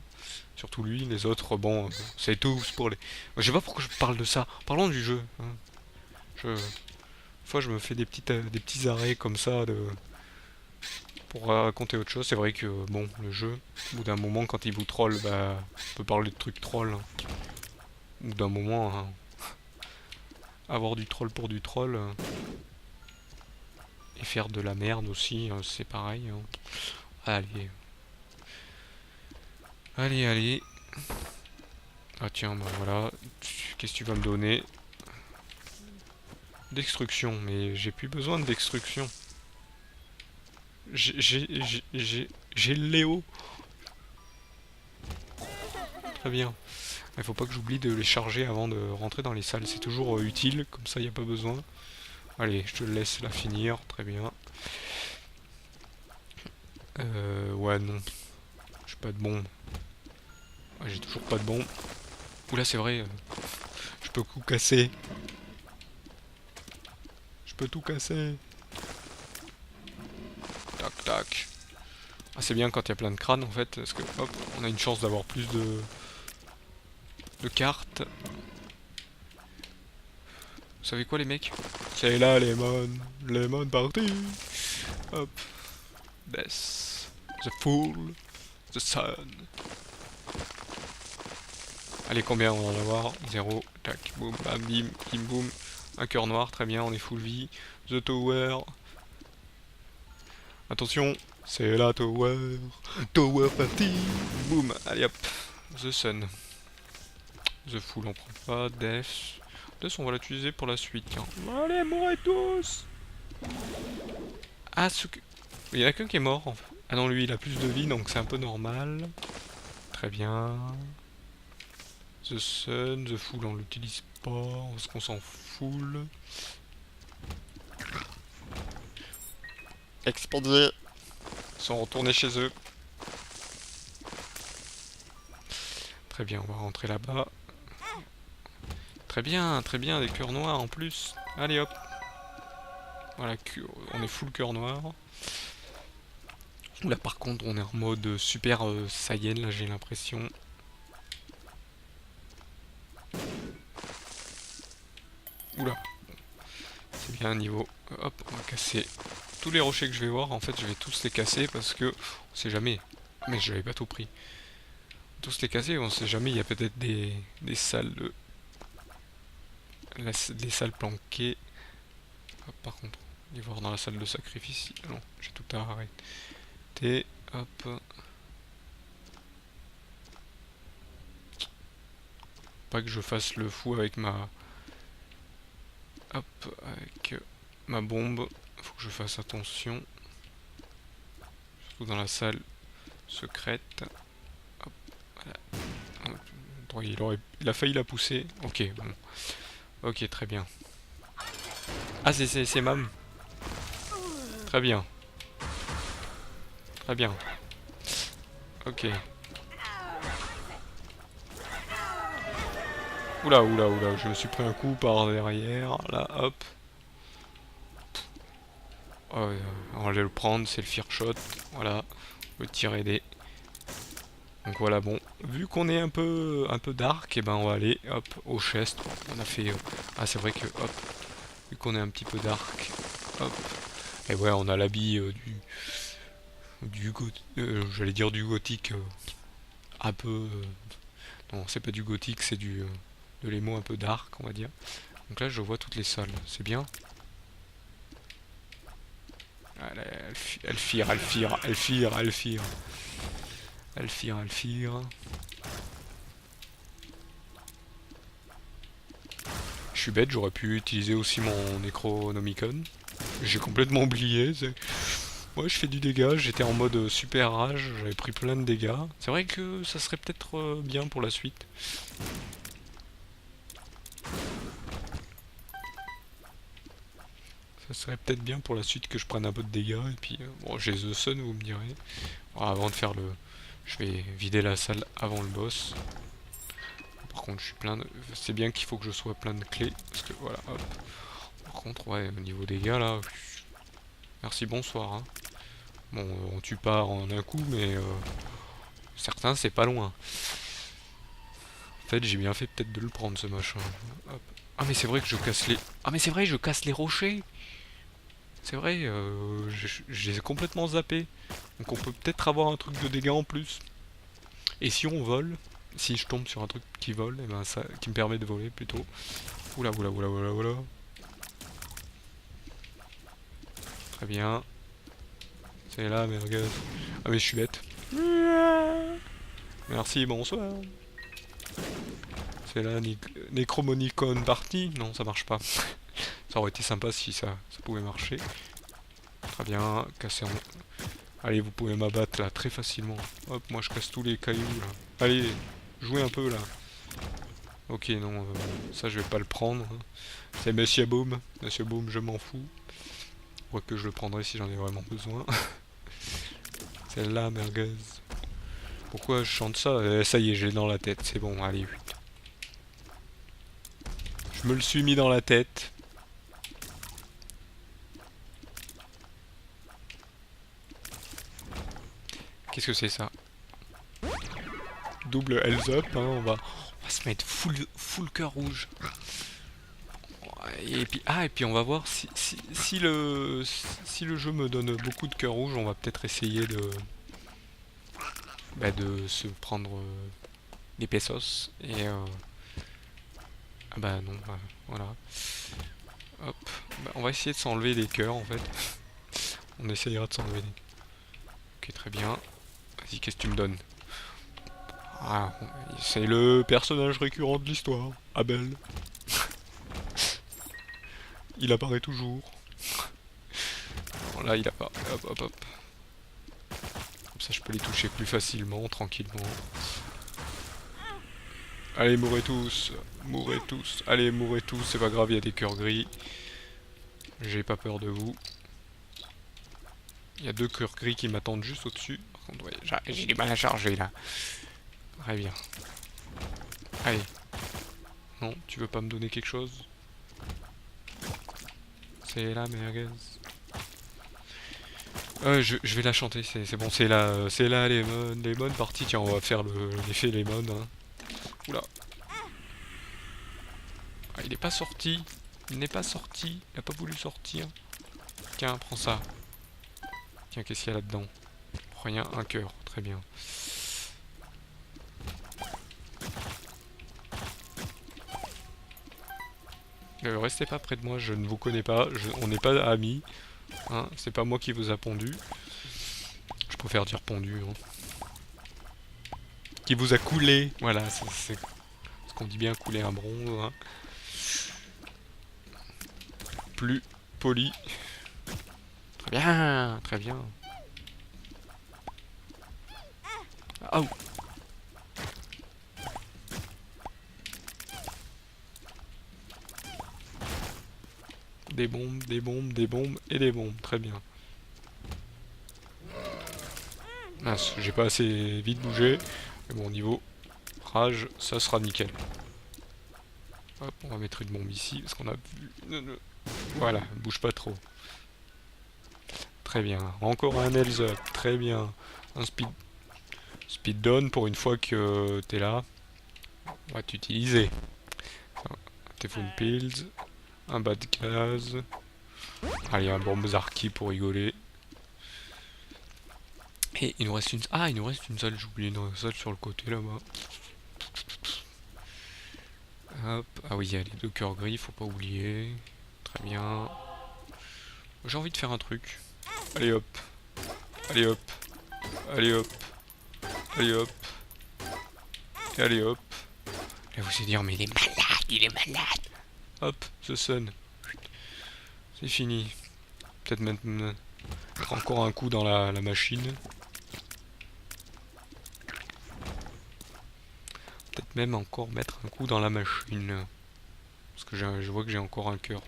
Surtout lui, les autres, bon, c'est tous pour les... Je sais pas pourquoi je parle de ça. Parlons du jeu. Hein. Des fois, je me fais des petits arrêts comme ça pour raconter autre chose. C'est vrai que, bon, le jeu, au bout d'un moment, quand il vous troll, bah, on peut parler de trucs troll. Hein. Au bout d'un moment, hein, avoir du troll pour du troll, et faire de la merde aussi, c'est pareil. Hein. Allez. Allez, allez. Ah tiens, bah voilà. Qu'est-ce que tu vas me donner? Destruction, mais j'ai plus besoin de destruction. J'ai le Léo. Très bien. Il faut pas que j'oublie de les charger avant de rentrer dans les salles. C'est toujours utile, comme ça il n'y a pas besoin. Allez, je te laisse la finir. Très bien. Ouais, non. J'ai pas de bombe. Ah, j'ai toujours pas de bombe. Oula, c'est vrai. Je peux tout casser. Je peux tout casser. Tac, tac. Ah, c'est bien quand il y a plein de crânes en fait. Parce que, hop, on a une chance d'avoir plus de cartes. Vous savez quoi les mecs? C'est là Lemon party. Hop. Death. The Fool. The Sun. Allez, combien on va en avoir? 0. Tac. Boum. Bam. Bim. Bim. Boum. Un cœur noir. Très bien. On est full vie. The Tower. Attention. C'est la Tower. Tower party. Boum. Allez hop. The Sun. The Fool on prend pas. Death. Death on va l'utiliser pour la suite. Hein. Allez, mourrez tous. Ah, ce que... Il y en a qu'un qui est mort. En fait. Ah non, lui il a plus de vie donc c'est un peu normal. Très bien. The Sun, The Fool on l'utilise pas parce qu'on s'en fout. Expédiés. Ils sont retournés chez eux. Très bien, on va rentrer là-bas. Très bien, des cœurs noirs en plus. Allez hop. Voilà, on est full cœur noir. Là par contre on est en mode super Saiyan, là j'ai l'impression. Oula. C'est bien niveau. Hop, on va casser tous les rochers que je vais voir. En fait je vais tous les casser parce que on sait jamais. Mais j'avais pas tout pris. Tous les casser, on sait jamais, il y a peut-être des salles de... des salles planquées. Hop, par contre, aller voir dans la salle de sacrifice. Ah non, j'ai tout arrêté. Hop. Pas que je fasse le fou avec ma... Hop, avec ma bombe. Faut que je fasse attention. Surtout dans la salle secrète. Hop, voilà. Il a failli la pousser. Ok, bon. Ok, très bien. Ah, c'est Mam. Très bien. Très bien. Ok. Oula, oula, oula, je me suis pris un coup par derrière. Là, hop. On va le prendre, c'est le fear shot. Voilà. Le tirer des... Donc voilà, bon. Vu qu'on est un peu dark, et ben on va aller, hop, au chest. On a fait... Ah, c'est vrai que, hop. Vu qu'on est un petit peu dark, hop. Et ouais, on a l'habit j'allais dire du gothique. Un peu... non, c'est pas du gothique, c'est de l'émo un peu dark, on va dire. Donc là, je vois toutes les salles. C'est bien. Elle fire. Je suis bête, j'aurais pu utiliser aussi mon Necronomicon. J'ai complètement oublié. Ouais, je fais du dégât, j'étais en mode super rage, j'avais pris plein de dégâts. C'est vrai que ça serait peut-être bien pour la suite. Ça serait peut-être bien pour la suite que je prenne un peu de dégâts. Et puis, bon, j'ai The Sun, vous me direz. Alors, avant de faire le... Je vais vider la salle avant le boss. Par contre, je suis plein de... C'est bien qu'il faut que je sois plein de clés. Parce que voilà, hop. Par contre, ouais, au niveau des gars, là... Merci, bonsoir. Hein. Bon, on tue pas en un coup, mais... certains, c'est pas loin. En fait, j'ai bien fait peut-être de le prendre, ce machin. Hop. Ah, mais c'est vrai que je casse les... Ah, mais c'est vrai, je casse les rochers. C'est vrai, je les ai complètement zappés. Donc on peut peut-être avoir un truc de dégâts en plus. Et si on vole, si je tombe sur un truc qui vole, et ben ça, qui me permet de voler plutôt. Oula, oula, oula, oula, oula. Très bien. C'est là, merguez. Ah mais je suis bête. Merci, bonsoir. C'est là, Necromonicon party. Non, ça marche pas. Ça aurait été sympa si ça pouvait marcher. Très bien, casser en... Allez, vous pouvez m'abattre là très facilement. Hop, moi je casse tous les cailloux là. Allez, jouez un peu là. Ok, non, ça je vais pas le prendre. C'est Monsieur Boom. Monsieur Boom, je m'en fous. Quoique je le prendrai si j'en ai vraiment besoin. Celle-là, merguez. Pourquoi je chante ça? Ça y est, j'ai dans la tête. C'est bon, allez, 8. Je me le suis mis dans la tête. Qu'est-ce que c'est ça? Double health up, hein, on va se mettre full cœur rouge. Et puis, et puis on va voir si le jeu me donne beaucoup de cœur rouge, on va peut-être essayer de se prendre des pesos. Et ah bah non, voilà. Hop, on va essayer de s'enlever des cœurs en fait. On essayera de s'enlever des... Ok, très bien. Vas-y, qu'est-ce que tu me donnes? Ah, c'est le personnage récurrent de l'histoire, Abel. Il apparaît toujours. Bon, là, il apparaît. Hop, hop, hop. Comme ça, je peux les toucher plus facilement, tranquillement. Allez, mourrez tous. Mourrez tous. Allez, mourrez tous. C'est pas grave, il y a des cœurs gris. J'ai pas peur de vous. Il y a 2 cœurs gris qui m'attendent juste au-dessus. Par contre, ouais, j'ai du mal à charger là. Très bien. Allez. Non, tu veux pas me donner quelque chose? C'est la merguez. Je vais la chanter, c'est bon, c'est la Lemon partie. Tiens, on va faire l'effet Lemon. Hein. Oula. Ah, il est pas sorti. Il n'est pas sorti. Il a pas voulu sortir. Tiens, prends ça. Tiens, qu'est-ce qu'il y a là-dedans? Rien, un cœur. Très bien. Restez pas près de moi, je ne vous connais pas. On n'est pas amis. Hein, c'est pas moi qui vous a pondu. Je préfère dire pondu. Hein. Qui vous a coulé. Voilà, c'est ce qu'on dit bien, couler un bronze. Hein. Plus poli. Très bien, très bien. Oh. Des bombes, des bombes, des bombes et des bombes. Très bien. Mince, j'ai pas assez vite bougé. Mais bon, niveau rage, ça sera nickel. Hop, on va mettre une bombe ici parce qu'on a vu. Voilà, bouge pas trop. Très bien. Encore un health up. Très bien. Un speed down pour une fois que t'es là. On va t'utiliser. Tes full pills. Un bas de gaz. Allez, un bombe Zarki pour rigoler. Et il nous reste une... Ah, il nous reste une salle, j'ai oublié une salle sur le côté là-bas. Hop, ah oui, il y a les 2 cœurs gris, faut pas oublier. Très bien. J'ai envie de faire un truc. Allez hop. Allez hop. Allez hop. Allez hop. Et allez hop. Là vous allez dire, mais il est malade, il est malade. Hop, The Sun. C'est fini. Peut-être maintenant... encore un coup dans la machine. Peut-être même encore mettre un coup dans la machine. Parce que je vois que j'ai encore un cœur.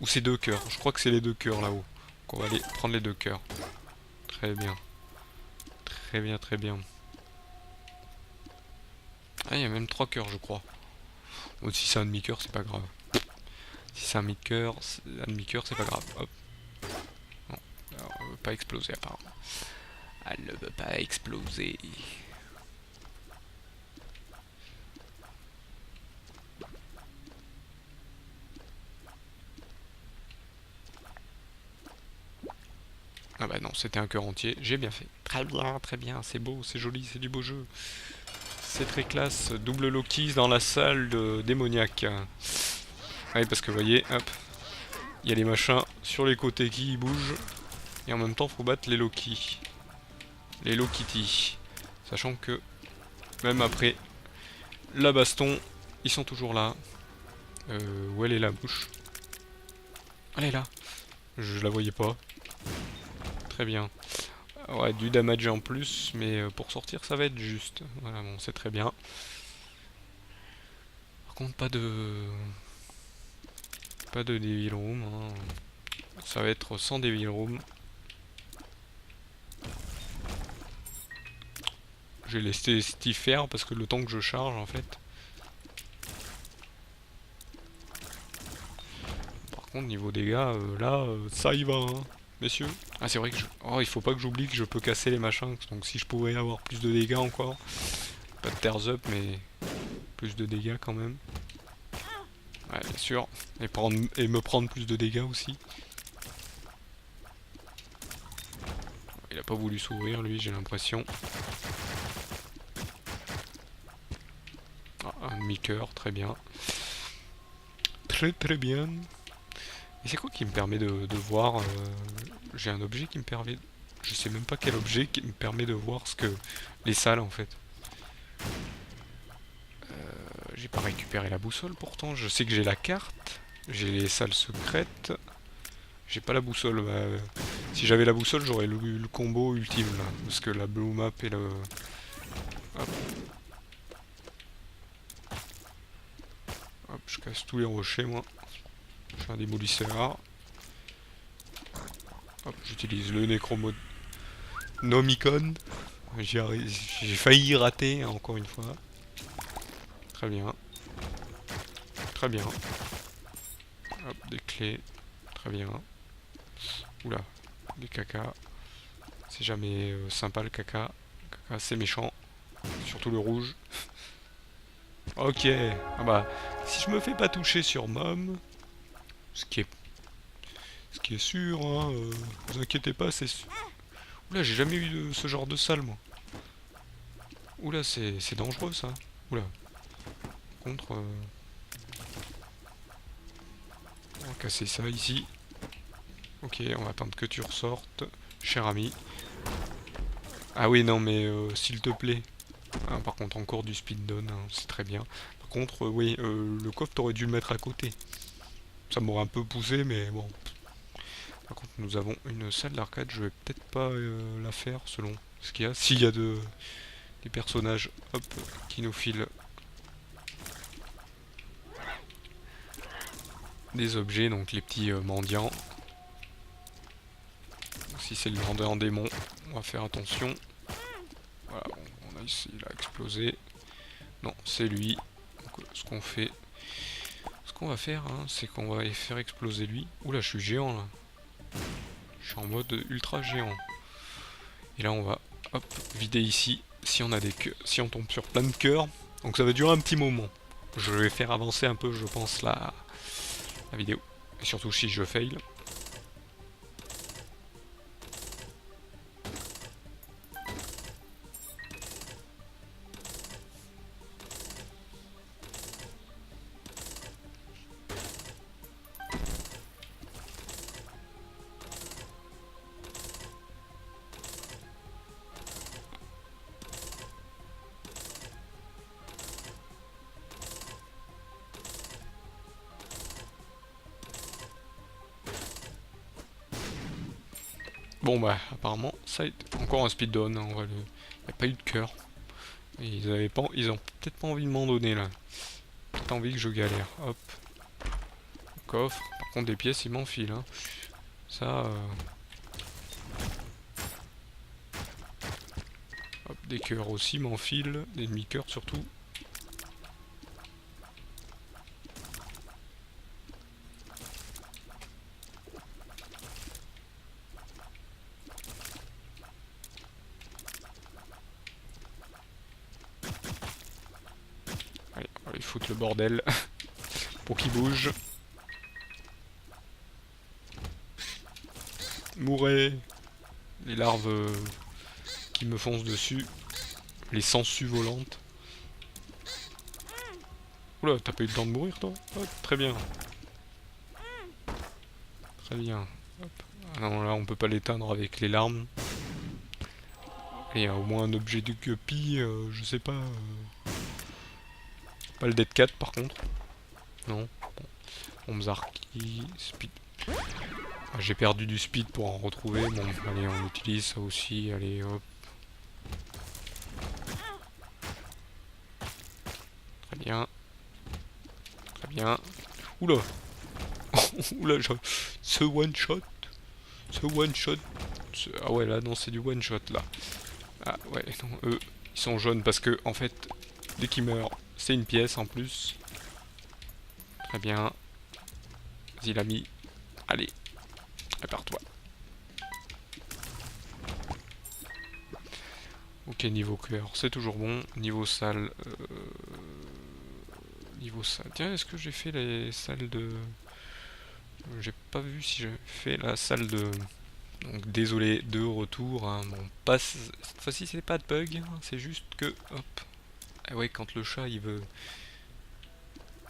Ou c'est 2 cœurs. Je crois que c'est les 2 cœurs là-haut. Donc on va aller prendre les 2 cœurs. Très bien. Très bien, très bien. Ah, il y a même 3 cœurs, je crois. Ou si c'est un demi-cœur, c'est pas grave. Si c'est un demi-cœur, c'est pas grave. Hop. Non, alors, elle veut pas exploser apparemment. Elle ne veut pas exploser. Ah bah non, c'était un cœur entier, j'ai bien fait. Très bien, c'est beau, c'est joli, c'est du beau jeu. C'est très classe, double Loki dans la salle de démoniaque. Ouais, parce que vous voyez, hop, il y a les machins sur les côtés qui bougent. Et en même temps, faut battre les Loki. Les Lokiti. Sachant que, même après la baston, ils sont toujours là. Où elle est la bouche? Elle est là. Je la voyais pas. Très bien. Ouais, du damage en plus, mais pour sortir, ça va être juste. Voilà, bon, c'est très bien. Par contre, pas de Devil Room. Hein. Ça va être sans Devil Room. J'ai laissé Steve faire parce que le temps que je charge, en fait. Par contre, niveau dégâts, là, ça y va, hein, messieurs. Ah, c'est vrai que oh, il faut pas que j'oublie que je peux casser les machins. Donc si je pouvais avoir plus de dégâts encore. Pas de tears up, mais plus de dégâts quand même. Ouais, bien sûr. Et me prendre plus de dégâts aussi. Il a pas voulu s'ouvrir, lui, j'ai l'impression. Ah, un demi-cœur, très bien. Très bien. Et c'est quoi qui me permet de voir j'ai un objet qui me permet... Je sais même pas quel objet qui me permet de voir ce que... Les salles, en fait. J'ai pas récupéré la boussole, pourtant. Je sais que j'ai la carte. J'ai les salles secrètes. J'ai pas la boussole. Bah, si j'avais la boussole, j'aurais le combo ultime, là. Parce que la blue map et le... Hop. Hop, je casse tous les rochers, moi. Je suis un démolisseur. Hop, j'utilise le Necromode Nomicon. J'ai failli rater, hein, encore une fois. Très bien. Très bien. Hop, des clés. Très bien. Oula, des caca. C'est jamais sympa le caca. Caca, c'est méchant. Surtout le rouge. Ok. Ah bah, si je me fais pas toucher sur Mom, ce qui est, ce qui est sûr, hein, vous inquiétez pas, c'est sûr. Oula, j'ai jamais eu ce genre de salle, moi. Oula, c'est dangereux, ça. Oula. Par contre, on va casser ça ici. Ok, on va attendre que tu ressortes, cher ami. Ah oui, non, mais s'il te plaît. Ah, par contre, encore du speed down, hein, c'est très bien. Par contre, oui, le coffre, t'aurais dû le mettre à côté. Ça m'aurait un peu poussé, mais bon. Par contre, nous avons une salle d'arcade, je vais peut-être pas la faire selon ce qu'il y a. S'il y a des personnages, hop, qui nous filent des objets, donc les petits mendiants. Si c'est le grandeur démon, on va faire attention. Voilà, on a ici, il a explosé. Non, c'est lui. Donc, ce qu'on va faire, hein, c'est qu'on va faire exploser lui. Oula, je suis géant là. Je suis en mode ultra géant. Et là, on va, hop, vider ici. Si on a si on tombe sur plein de cœurs, donc ça va durer un petit moment. Je vais faire avancer un peu, je pense, la vidéo. Et surtout si je fail. Bon bah apparemment ça a été encore un speedrun, hein, il n'y a pas eu de cœur. Ils ont peut-être pas envie de m'en donner là. Peut-être envie que je galère. Hop. Coffre. Par contre des pièces ils m'enfilent. Hein. Ça. Hop, des cœurs aussi m'enfilent. Des demi-cœurs surtout. foutre le bordel pour qu'il bouge. Mourez! Les larves qui me foncent dessus. Les sangsues volantes. Oula, t'as pas eu le temps de mourir toi? Hop, très bien. Très bien. Hop. Ah non, là on peut pas l'éteindre avec les larmes. Et au moins un objet de guppy, je sais pas. Pas le Dead Cat par contre. Non. Bon. Omzarki, speed. Ah, j'ai perdu du speed pour en retrouver. Bon, allez, on utilise ça aussi. Allez, hop. Très bien. Très bien. Oula! Oula, ce one shot. Ce one shot. Ah ouais, là, non, c'est du one shot là. Ah ouais, non, eux, ils sont jaunes parce que, en fait, dès qu'ils meurent, c'est une pièce en plus. Très bien. Vas-y, l'ami. Allez, prépare-toi. Ok, niveau cœur, c'est toujours bon. Niveau salle. Niveau salle. Tiens, est-ce que j'ai fait les salles de. J'ai pas vu si j'ai fait la salle de. Donc désolé, de retour. Hein. Bon, pas cette fois-ci, c'est pas de bug. Hein. C'est juste que. Hop. Ah ouais, quand le chat il veut.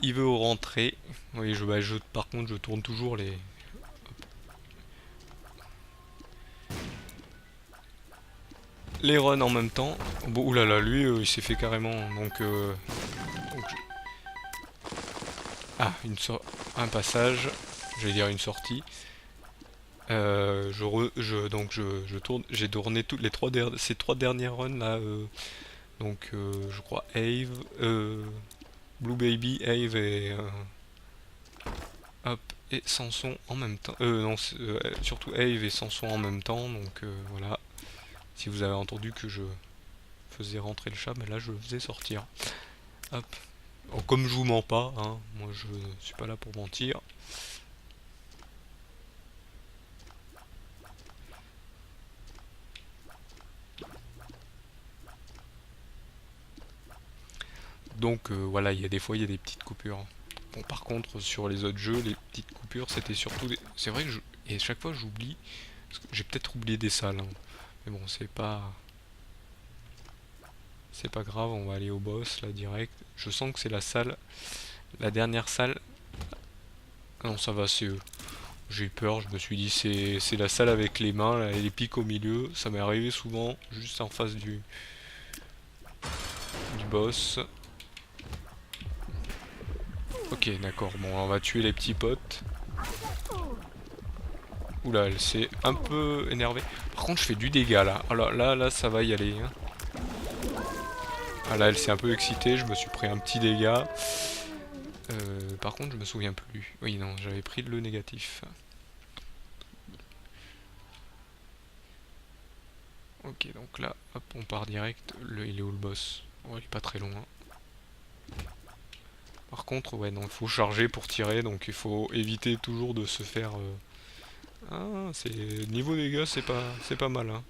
Il veut rentrer. Oui, par contre, je tourne toujours les runs en même temps. Bon, oulala, lui, il s'est fait carrément. Ah, un passage. J'allais dire une sortie. Je tourne. J'ai tourné toutes ces trois dernières runs là. Je crois Ave, Blue Baby, Ave et hop, et Samson en même temps. Non, surtout Ave et Samson en même temps. Donc voilà. Si vous avez entendu que je faisais rentrer le chat, ben là je le faisais sortir. Hop. Alors, comme je vous mens pas, hein, moi je suis pas là pour mentir. Donc voilà, il y a des fois il y a des petites coupures. Bon, par contre sur les autres jeux, les petites coupures c'était surtout des. C'est vrai que et à chaque fois j'oublie. J'ai peut-être oublié des salles. Hein. Mais bon, c'est pas. C'est pas grave, on va aller au boss là direct. Je sens que c'est la salle. La dernière salle. Ah non, ça va, c'est eux. J'ai eu peur, je me suis dit c'est la salle avec les mains là, et les pics au milieu. Ça m'est arrivé souvent, juste en face du boss. Ok, d'accord, bon, on va tuer les petits potes. Oula, elle s'est un peu énervée. Par contre, je fais du dégât là. Alors là, ça va y aller. Hein. Ah là, elle s'est un peu excitée, je me suis pris un petit dégât. Par contre, je me souviens plus. Oui, non, j'avais pris le négatif. Ok, donc là, hop, on part direct. Il est où le boss? Oh, il est pas très loin. Par contre, ouais, non, il faut charger pour tirer, donc il faut éviter toujours de se faire. Ah, niveau dégâts, c'est pas mal. Hein.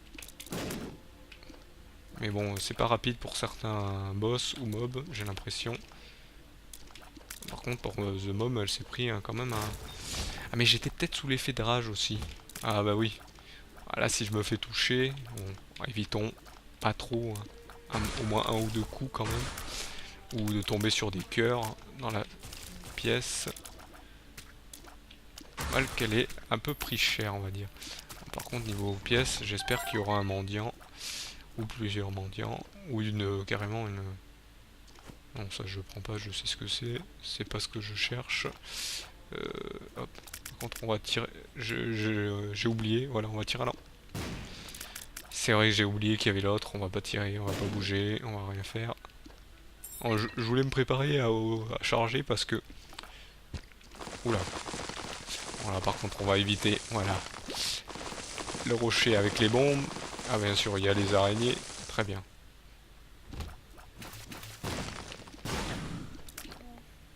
Mais bon, c'est pas rapide pour certains boss ou mobs, j'ai l'impression. Par contre, pour The Mob, elle s'est pris quand même un. Ah, mais j'étais peut-être sous l'effet de rage aussi. Ah bah oui. Ah, là, si je me fais toucher, bon, évitons pas trop. Hein. Au moins un ou deux coups quand même. Ou de tomber sur des cœurs dans la pièce. Mal qu'elle est un peu pris cher, on va dire. Par contre, niveau pièce, j'espère qu'il y aura un mendiant. Ou plusieurs mendiants. Ou carrément une. Non, ça je prends pas, je sais ce que c'est. C'est pas ce que je cherche. Hop. Par contre, on va tirer. J'ai oublié. Voilà, on va tirer là. C'est vrai que j'ai oublié qu'il y avait l'autre. On va pas tirer, on va pas bouger, on va rien faire. Oh, je voulais me préparer à charger parce que. Oula. Voilà, par contre, on va éviter. Voilà. Le rocher avec les bombes. Ah, bien sûr, il y a les araignées. Très bien.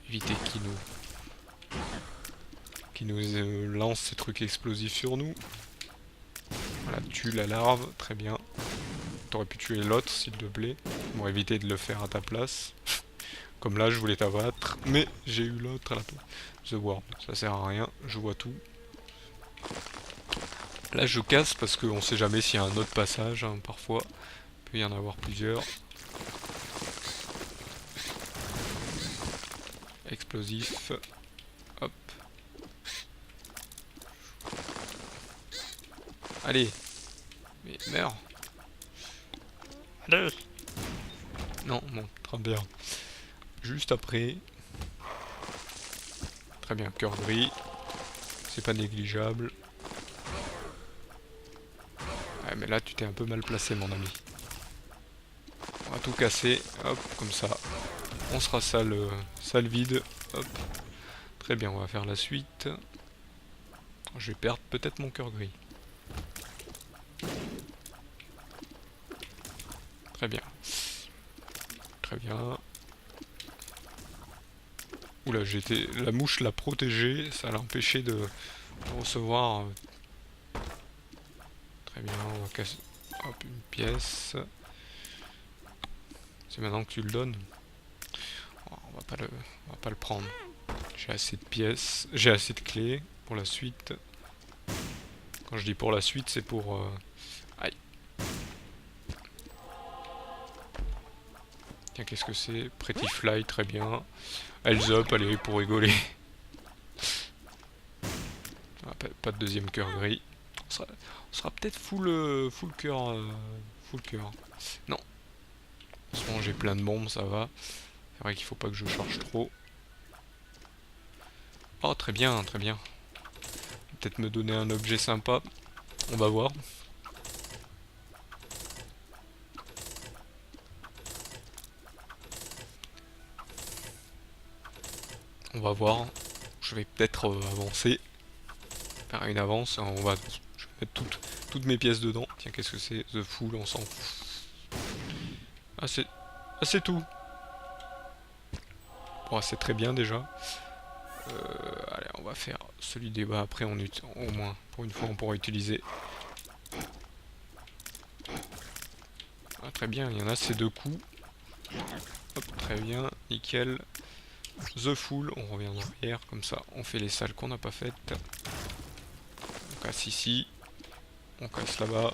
Éviter qui nous lance ces trucs explosifs sur nous. Voilà, tue la larve, très bien. T'aurais pu tuer l'autre s'il te plaît, pour éviter de le faire à ta place. Comme là, je voulais t'abattre, mais j'ai eu l'autre à la place. The Worm, ça sert à rien, je vois tout. Là, je casse parce qu'on sait jamais s'il y a un autre passage, hein, parfois. Il peut y en avoir plusieurs. Explosif. Hop. Allez. Mais meurs. Allez. Non, bon, très bien. Juste après. Très bien, cœur gris. C'est pas négligeable. Ouais, mais là, tu t'es un peu mal placé, mon ami. On va tout casser. Hop, comme ça. On sera salle vide. Hop. Très bien, on va faire la suite. Je vais perdre peut-être mon cœur gris. Très bien. Très bien. Oula, la mouche l'a protégé, ça l'a empêché de recevoir. Très bien, on va casser. Hop, une pièce. C'est maintenant que tu le donnes. Oh, on va pas le prendre. J'ai assez de pièces, j'ai assez de clés pour la suite. Quand je dis pour la suite, c'est pour... Aïe. Tiens, qu'est-ce que c'est? Pretty Fly, très bien. Heads up, allez, pour rigoler. Ah, pas de deuxième cœur gris. On sera peut-être full cœur. Full cœur. Non. En ce moment, j'ai plein de bombes, ça va. C'est vrai qu'il faut pas que je charge trop. Oh, très bien, très bien. Peut-être me donner un objet sympa. On va voir. On va voir. Je vais peut-être avancer. Faire une avance. Je vais mettre toutes mes pièces dedans. Tiens, qu'est-ce que c'est? The Fool, on s'en fout. Ah, c'est tout. Bon, c'est très bien déjà. Allez, on va faire celui des bas. Après, au moins, pour une fois, on pourra utiliser. Ah, très bien, il y en a ces deux coups. Hop, très bien, nickel. The Fool, on revient en arrière, comme ça, on fait les salles qu'on n'a pas faites. On casse ici. On casse là-bas.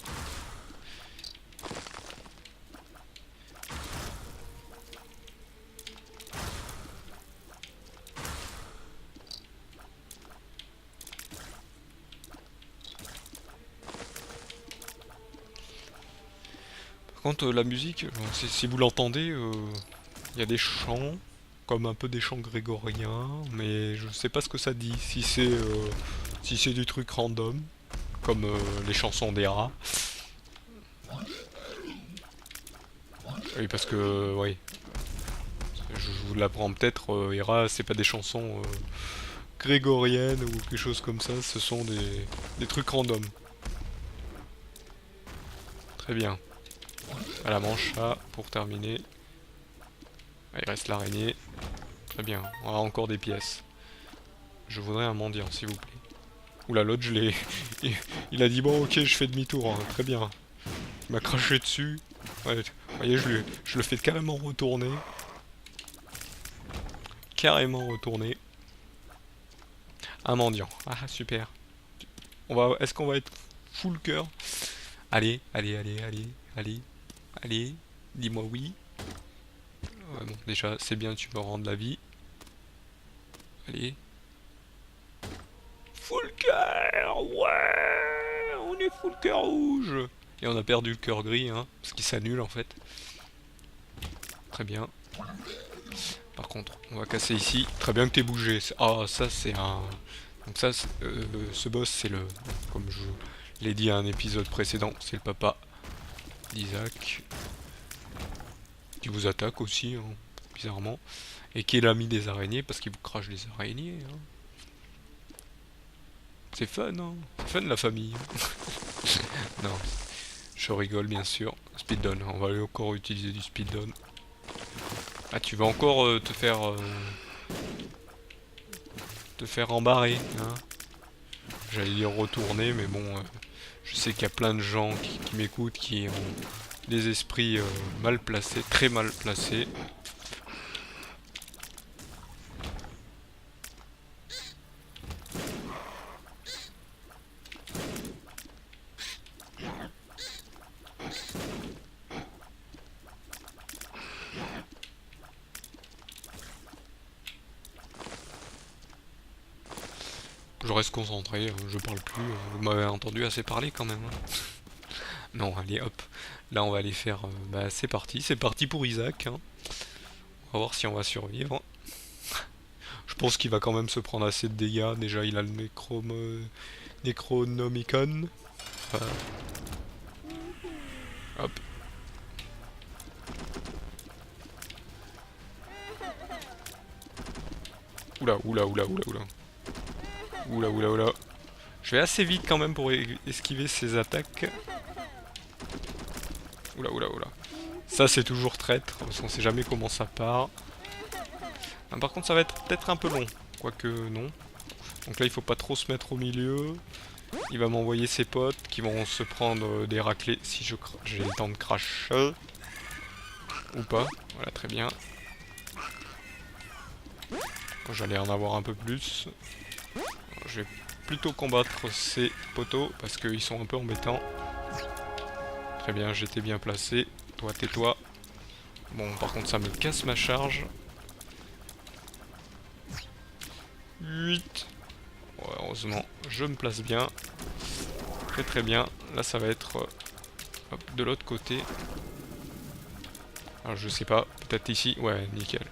Par contre, la musique, si vous l'entendez, il y a des chants, comme un peu des chants grégoriens, mais je sais pas ce que ça dit. Si c'est du truc random, comme les chansons des rats. Oui, parce que, oui, je vous l'apprends peut-être, les rats, c'est pas des chansons grégoriennes ou quelque chose comme ça, ce sont des trucs random. Très bien. À la manche, ça, pour terminer. Ah, il reste l'araignée. Très bien, on a encore des pièces. Je voudrais un mendiant, s'il vous plaît. Oula, l'autre, je l'ai... il a dit, bon, ok, je fais demi-tour, hein, très bien. Il m'a craché dessus. Ouais, vous voyez, je le fais carrément retourner. Carrément retourner. Un mendiant. Ah, super. Est-ce qu'on va être full cœur? Allez, allez, allez, allez, allez, allez. Dis-moi oui. Ouais, bon, déjà, c'est bien, tu me rends de la vie. Allez. Full cœur, ouais, on est full cœur rouge. Et on a perdu le cœur gris, hein, parce qu'il s'annule en fait. Très bien. Par contre, on va casser ici. Très bien que t'aies bougé. Ah, ça c'est un... Donc ça, ce boss, c'est le... Comme je l'ai dit à un épisode précédent, c'est le papa d'Isaac. Qui vous attaque aussi, hein, bizarrement. Et qui est l'ami des araignées, parce qu'il vous crache des araignées. Hein. C'est fun, hein. C'est fun la famille. Non, je rigole bien sûr. Speeddown, on va aller encore utiliser du speeddown. Ah, tu vas encore te faire embarrer, hein. J'allais dire retourner, mais bon, je sais qu'il y a plein de gens qui m'écoutent qui ont des esprits mal placés, très mal placés. reste concentré, je parle plus. Vous m'avez entendu assez parler quand même. Non, allez hop. Là on va aller faire... bah c'est parti pour Isaac. Hein. On va voir si on va survivre. Je pense qu'il va quand même se prendre assez de dégâts. Déjà il a le Necronomicon. Hop. Oula. Je vais assez vite quand même pour esquiver ses attaques. Oula. Ça c'est toujours traître, parce qu'on sait jamais comment ça part. Ah, par contre ça va être peut-être un peu long, quoique non. Donc là il faut pas trop se mettre au milieu. Il va m'envoyer ses potes qui vont se prendre des raclés si j'ai le temps de crash. Ou pas, voilà très bien. J'allais en avoir un peu plus. Je vais plutôt combattre ces poteaux parce qu'ils sont un peu embêtants. Très bien, j'étais bien placé. Toi, tais-toi. Bon, par contre, ça me casse ma charge. 8. Ouais, heureusement, je me place bien. Très bien. Là, ça va être hop, de l'autre côté. Alors, je sais pas. Peut-être ici. Ouais, nickel.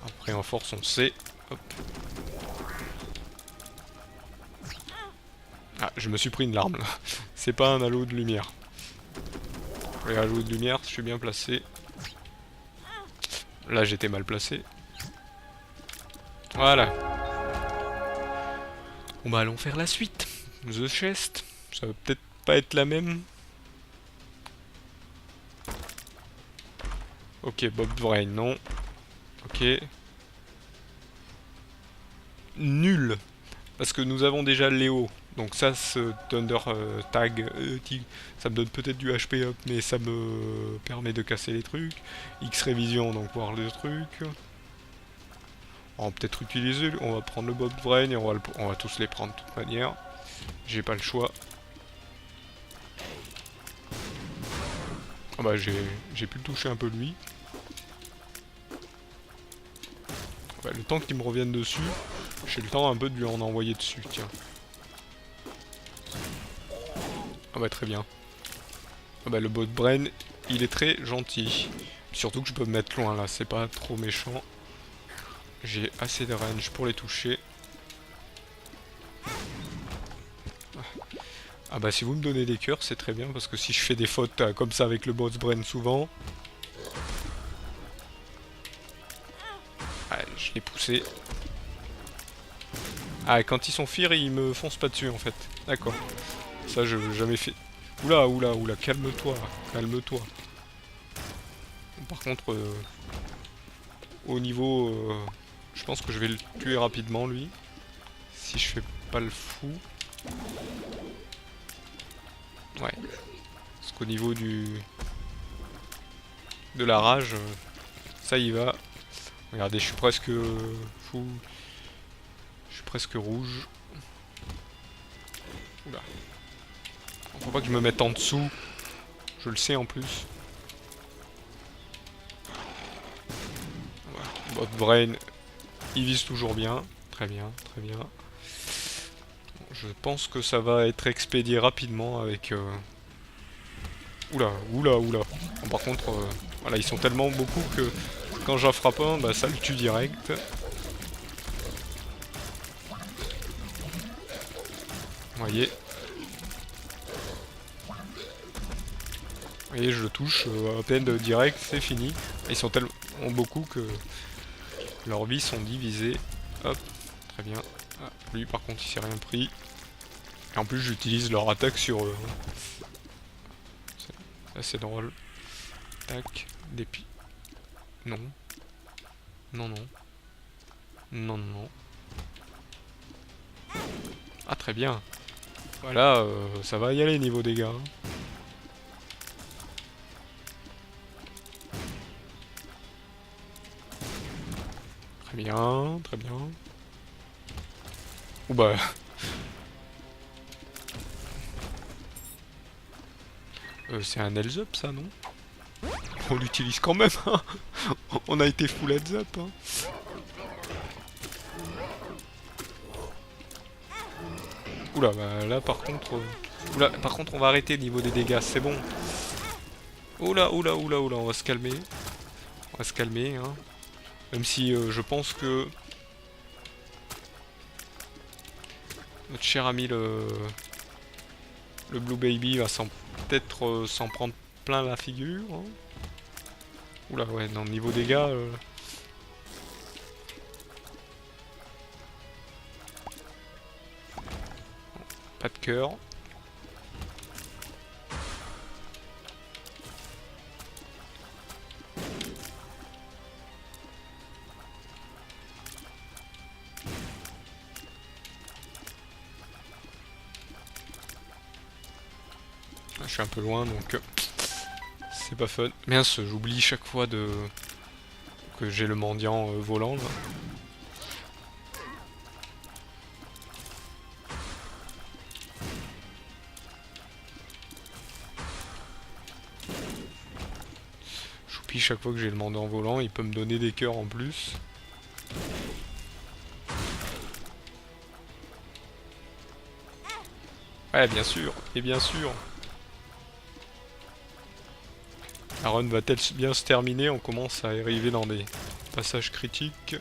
Après, en force, on sait. Hop. Ah, je me suis pris une larme là. C'est pas un halo de lumière. Oui, halo de lumière, je suis bien placé. Là, j'étais mal placé. Voilà. Bon bah, allons faire la suite. The Chest. Ça va peut-être pas être la même. Ok, Bob Brain, non. Ok. Nul. Parce que nous avons déjà Léo. Donc ça, ce Thunder Tag, ça me donne peut-être du HP up, mais ça me permet de casser les trucs. X-Ray Vision, donc voir les trucs. On va peut-être utiliser, on va prendre le Bob Brain et on va tous les prendre de toute manière. J'ai pas le choix. Ah bah j'ai pu le toucher un peu lui. Bah, le temps qu'il me revienne dessus, j'ai le temps un peu de lui en envoyer dessus, tiens. Ah bah très bien. Ah bah le Bob Brain, il est très gentil. Surtout que je peux me mettre loin là, c'est pas trop méchant. J'ai assez de range pour les toucher. Ah bah si vous me donnez des cœurs, c'est très bien, parce que si je fais des fautes comme ça avec le Boss Brain souvent... Ah, je l'ai poussé. Ah, quand ils sont fiers, ils me foncent pas dessus en fait. D'accord. Ça, je l'ai jamais fait. Oula, calme-toi, calme-toi. Par contre, au niveau... je pense que je vais le tuer rapidement, lui. Si je fais pas le fou. Ouais. Parce qu'au niveau de la rage, ça y va. Regardez, je suis presque fou. Je suis presque rouge. Oula. Faut pas que je me mette en dessous. Je le sais en plus. Voilà. Bot Brain, il vise toujours bien. Très bien, très bien. Je pense que ça va être expédié rapidement avec... Oula. Bon, par contre, voilà, ils sont tellement beaucoup que quand j'en frappe un, bah, ça le tue direct. Voyez. Voyez, je le touche à peine direct, c'est fini. Ils sont tellement beaucoup que leurs vies sont divisées. Hop, très bien. Ah, lui par contre il s'est rien pris. Et en plus j'utilise leur attaque sur eux. C'est assez drôle. Tac, dépi. Non. Non. Ah très bien. Voilà, ça va y aller niveau dégâts. Hein. Très bien. Ou bah... c'est un heads up ça, non? On l'utilise quand même, hein. On a été full heads up, hein. Oula, bah là par contre... Oula, par contre on va arrêter au niveau des dégâts, c'est bon. Oula, oula, oula, oula, on va se calmer. On va se calmer, hein. Même si je pense que... Notre cher ami le Blue Baby va peut-être s'en prendre plein la figure. Hein. Oula, ouais, non, niveau dégâts... Pas de cœur. Je suis un peu loin donc c'est pas fun. Mince, j'oublie chaque fois que j'ai le mendiant volant là. J'oublie chaque fois que j'ai le mendiant volant, il peut me donner des cœurs en plus. Ouais, bien sûr, et bien sûr. La run va-t-elle bien se terminer? On commence à arriver dans des passages critiques.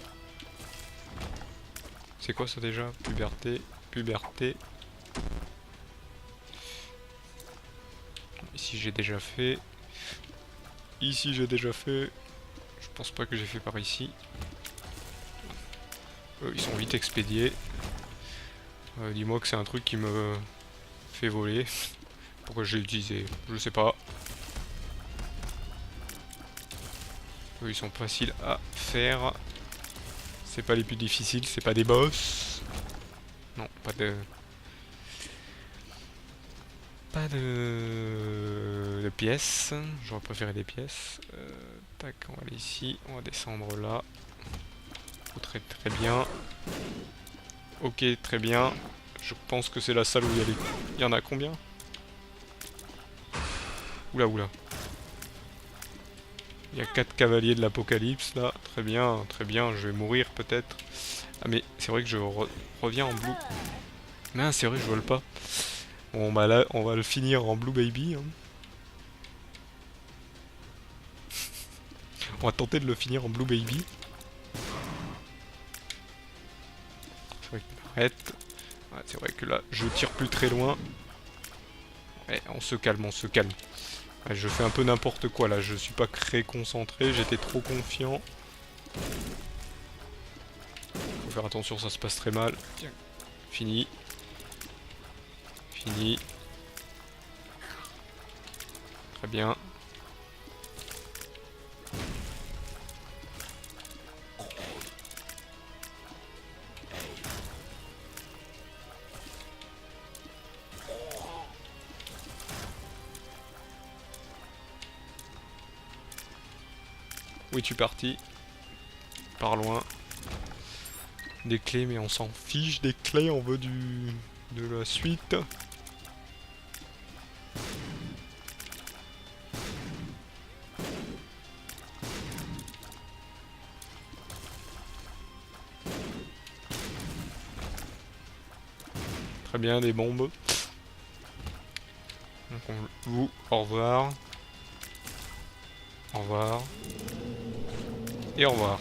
C'est quoi ça déjà? Puberté, puberté. Ici j'ai déjà fait. Ici j'ai déjà fait. Je pense pas que j'ai fait par ici. Eux ils sont vite expédiés. Dis-moi que c'est un truc qui me fait voler. Pourquoi j'ai utilisé? Je sais pas. Eux ils sont faciles à faire. C'est pas les plus difficiles, c'est pas des boss. Non, pas de... Pas de pièces. J'aurais préféré des pièces. Tac, on va aller ici. On va descendre là. Oh, très très bien. Ok, très bien. Je pense que c'est la salle où il y a les... Il y en a combien? Oula, oula. Il y a 4 cavaliers de l'apocalypse là. Très bien, je vais mourir peut-être. Ah mais c'est vrai que je reviens en blue. Non, c'est vrai, je vole pas. Bon bah là, on va le finir en Blue Baby. Hein. On va tenter de le finir en Blue Baby. C'est vrai qu'il m'arrête. Ouais, c'est vrai que là, je tire plus très loin. Ouais, on se calme, on se calme. Ouais, je fais un peu n'importe quoi là, je suis pas très concentré, j'étais trop confiant. Faut faire attention, ça se passe très mal. Tiens, fini. Fini. Très bien. Où es-tu parti? Par loin. Des clés, mais on s'en fiche des clés, on veut de la suite. Très bien, des bombes. Donc vous, au revoir. Au revoir. Et au revoir.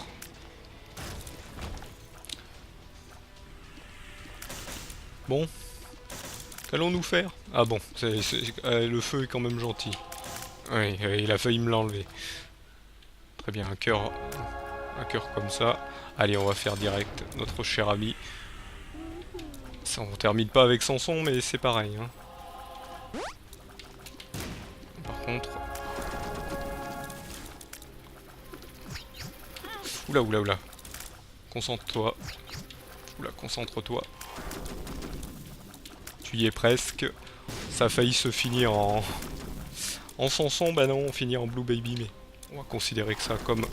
Bon. Qu'allons-nous faire? Ah bon, le feu est quand même gentil. Oui, il a failli me l'enlever. Très bien, un cœur comme ça. Allez, on va faire direct notre cher ami. Ça, on termine pas avec Samson, mais c'est pareil. Hein. Par contre... Oula, oula, oula. Concentre-toi. Oula, concentre-toi. Tu y es presque. Ça a failli se finir en Samson. Bah non, on finit en Blue Baby, mais on va considérer que ça comme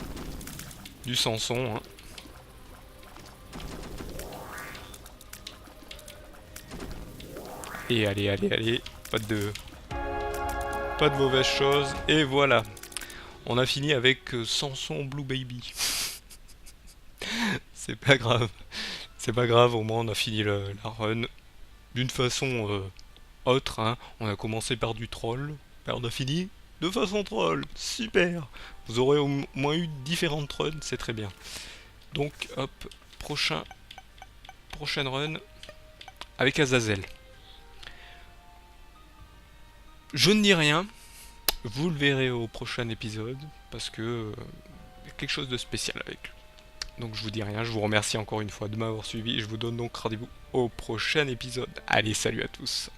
du Samson. Hein. Et allez, allez, allez. Pas de mauvaises choses. Et voilà. On a fini avec Samson Blue Baby. C'est pas grave. C'est pas grave, au moins on a fini la run. d'une façon autre, hein. On a commencé par du troll, et on a fini de façon troll. Super. Vous aurez au moins eu différentes runs, c'est très bien. Donc, hop, prochaine run avec Azazel. Je ne dis rien, vous le verrez au prochain épisode, parce que y a quelque chose de spécial avec lui. Donc je vous dis rien, je vous remercie encore une fois de m'avoir suivi, et je vous donne donc rendez-vous au prochain épisode. Allez, salut à tous.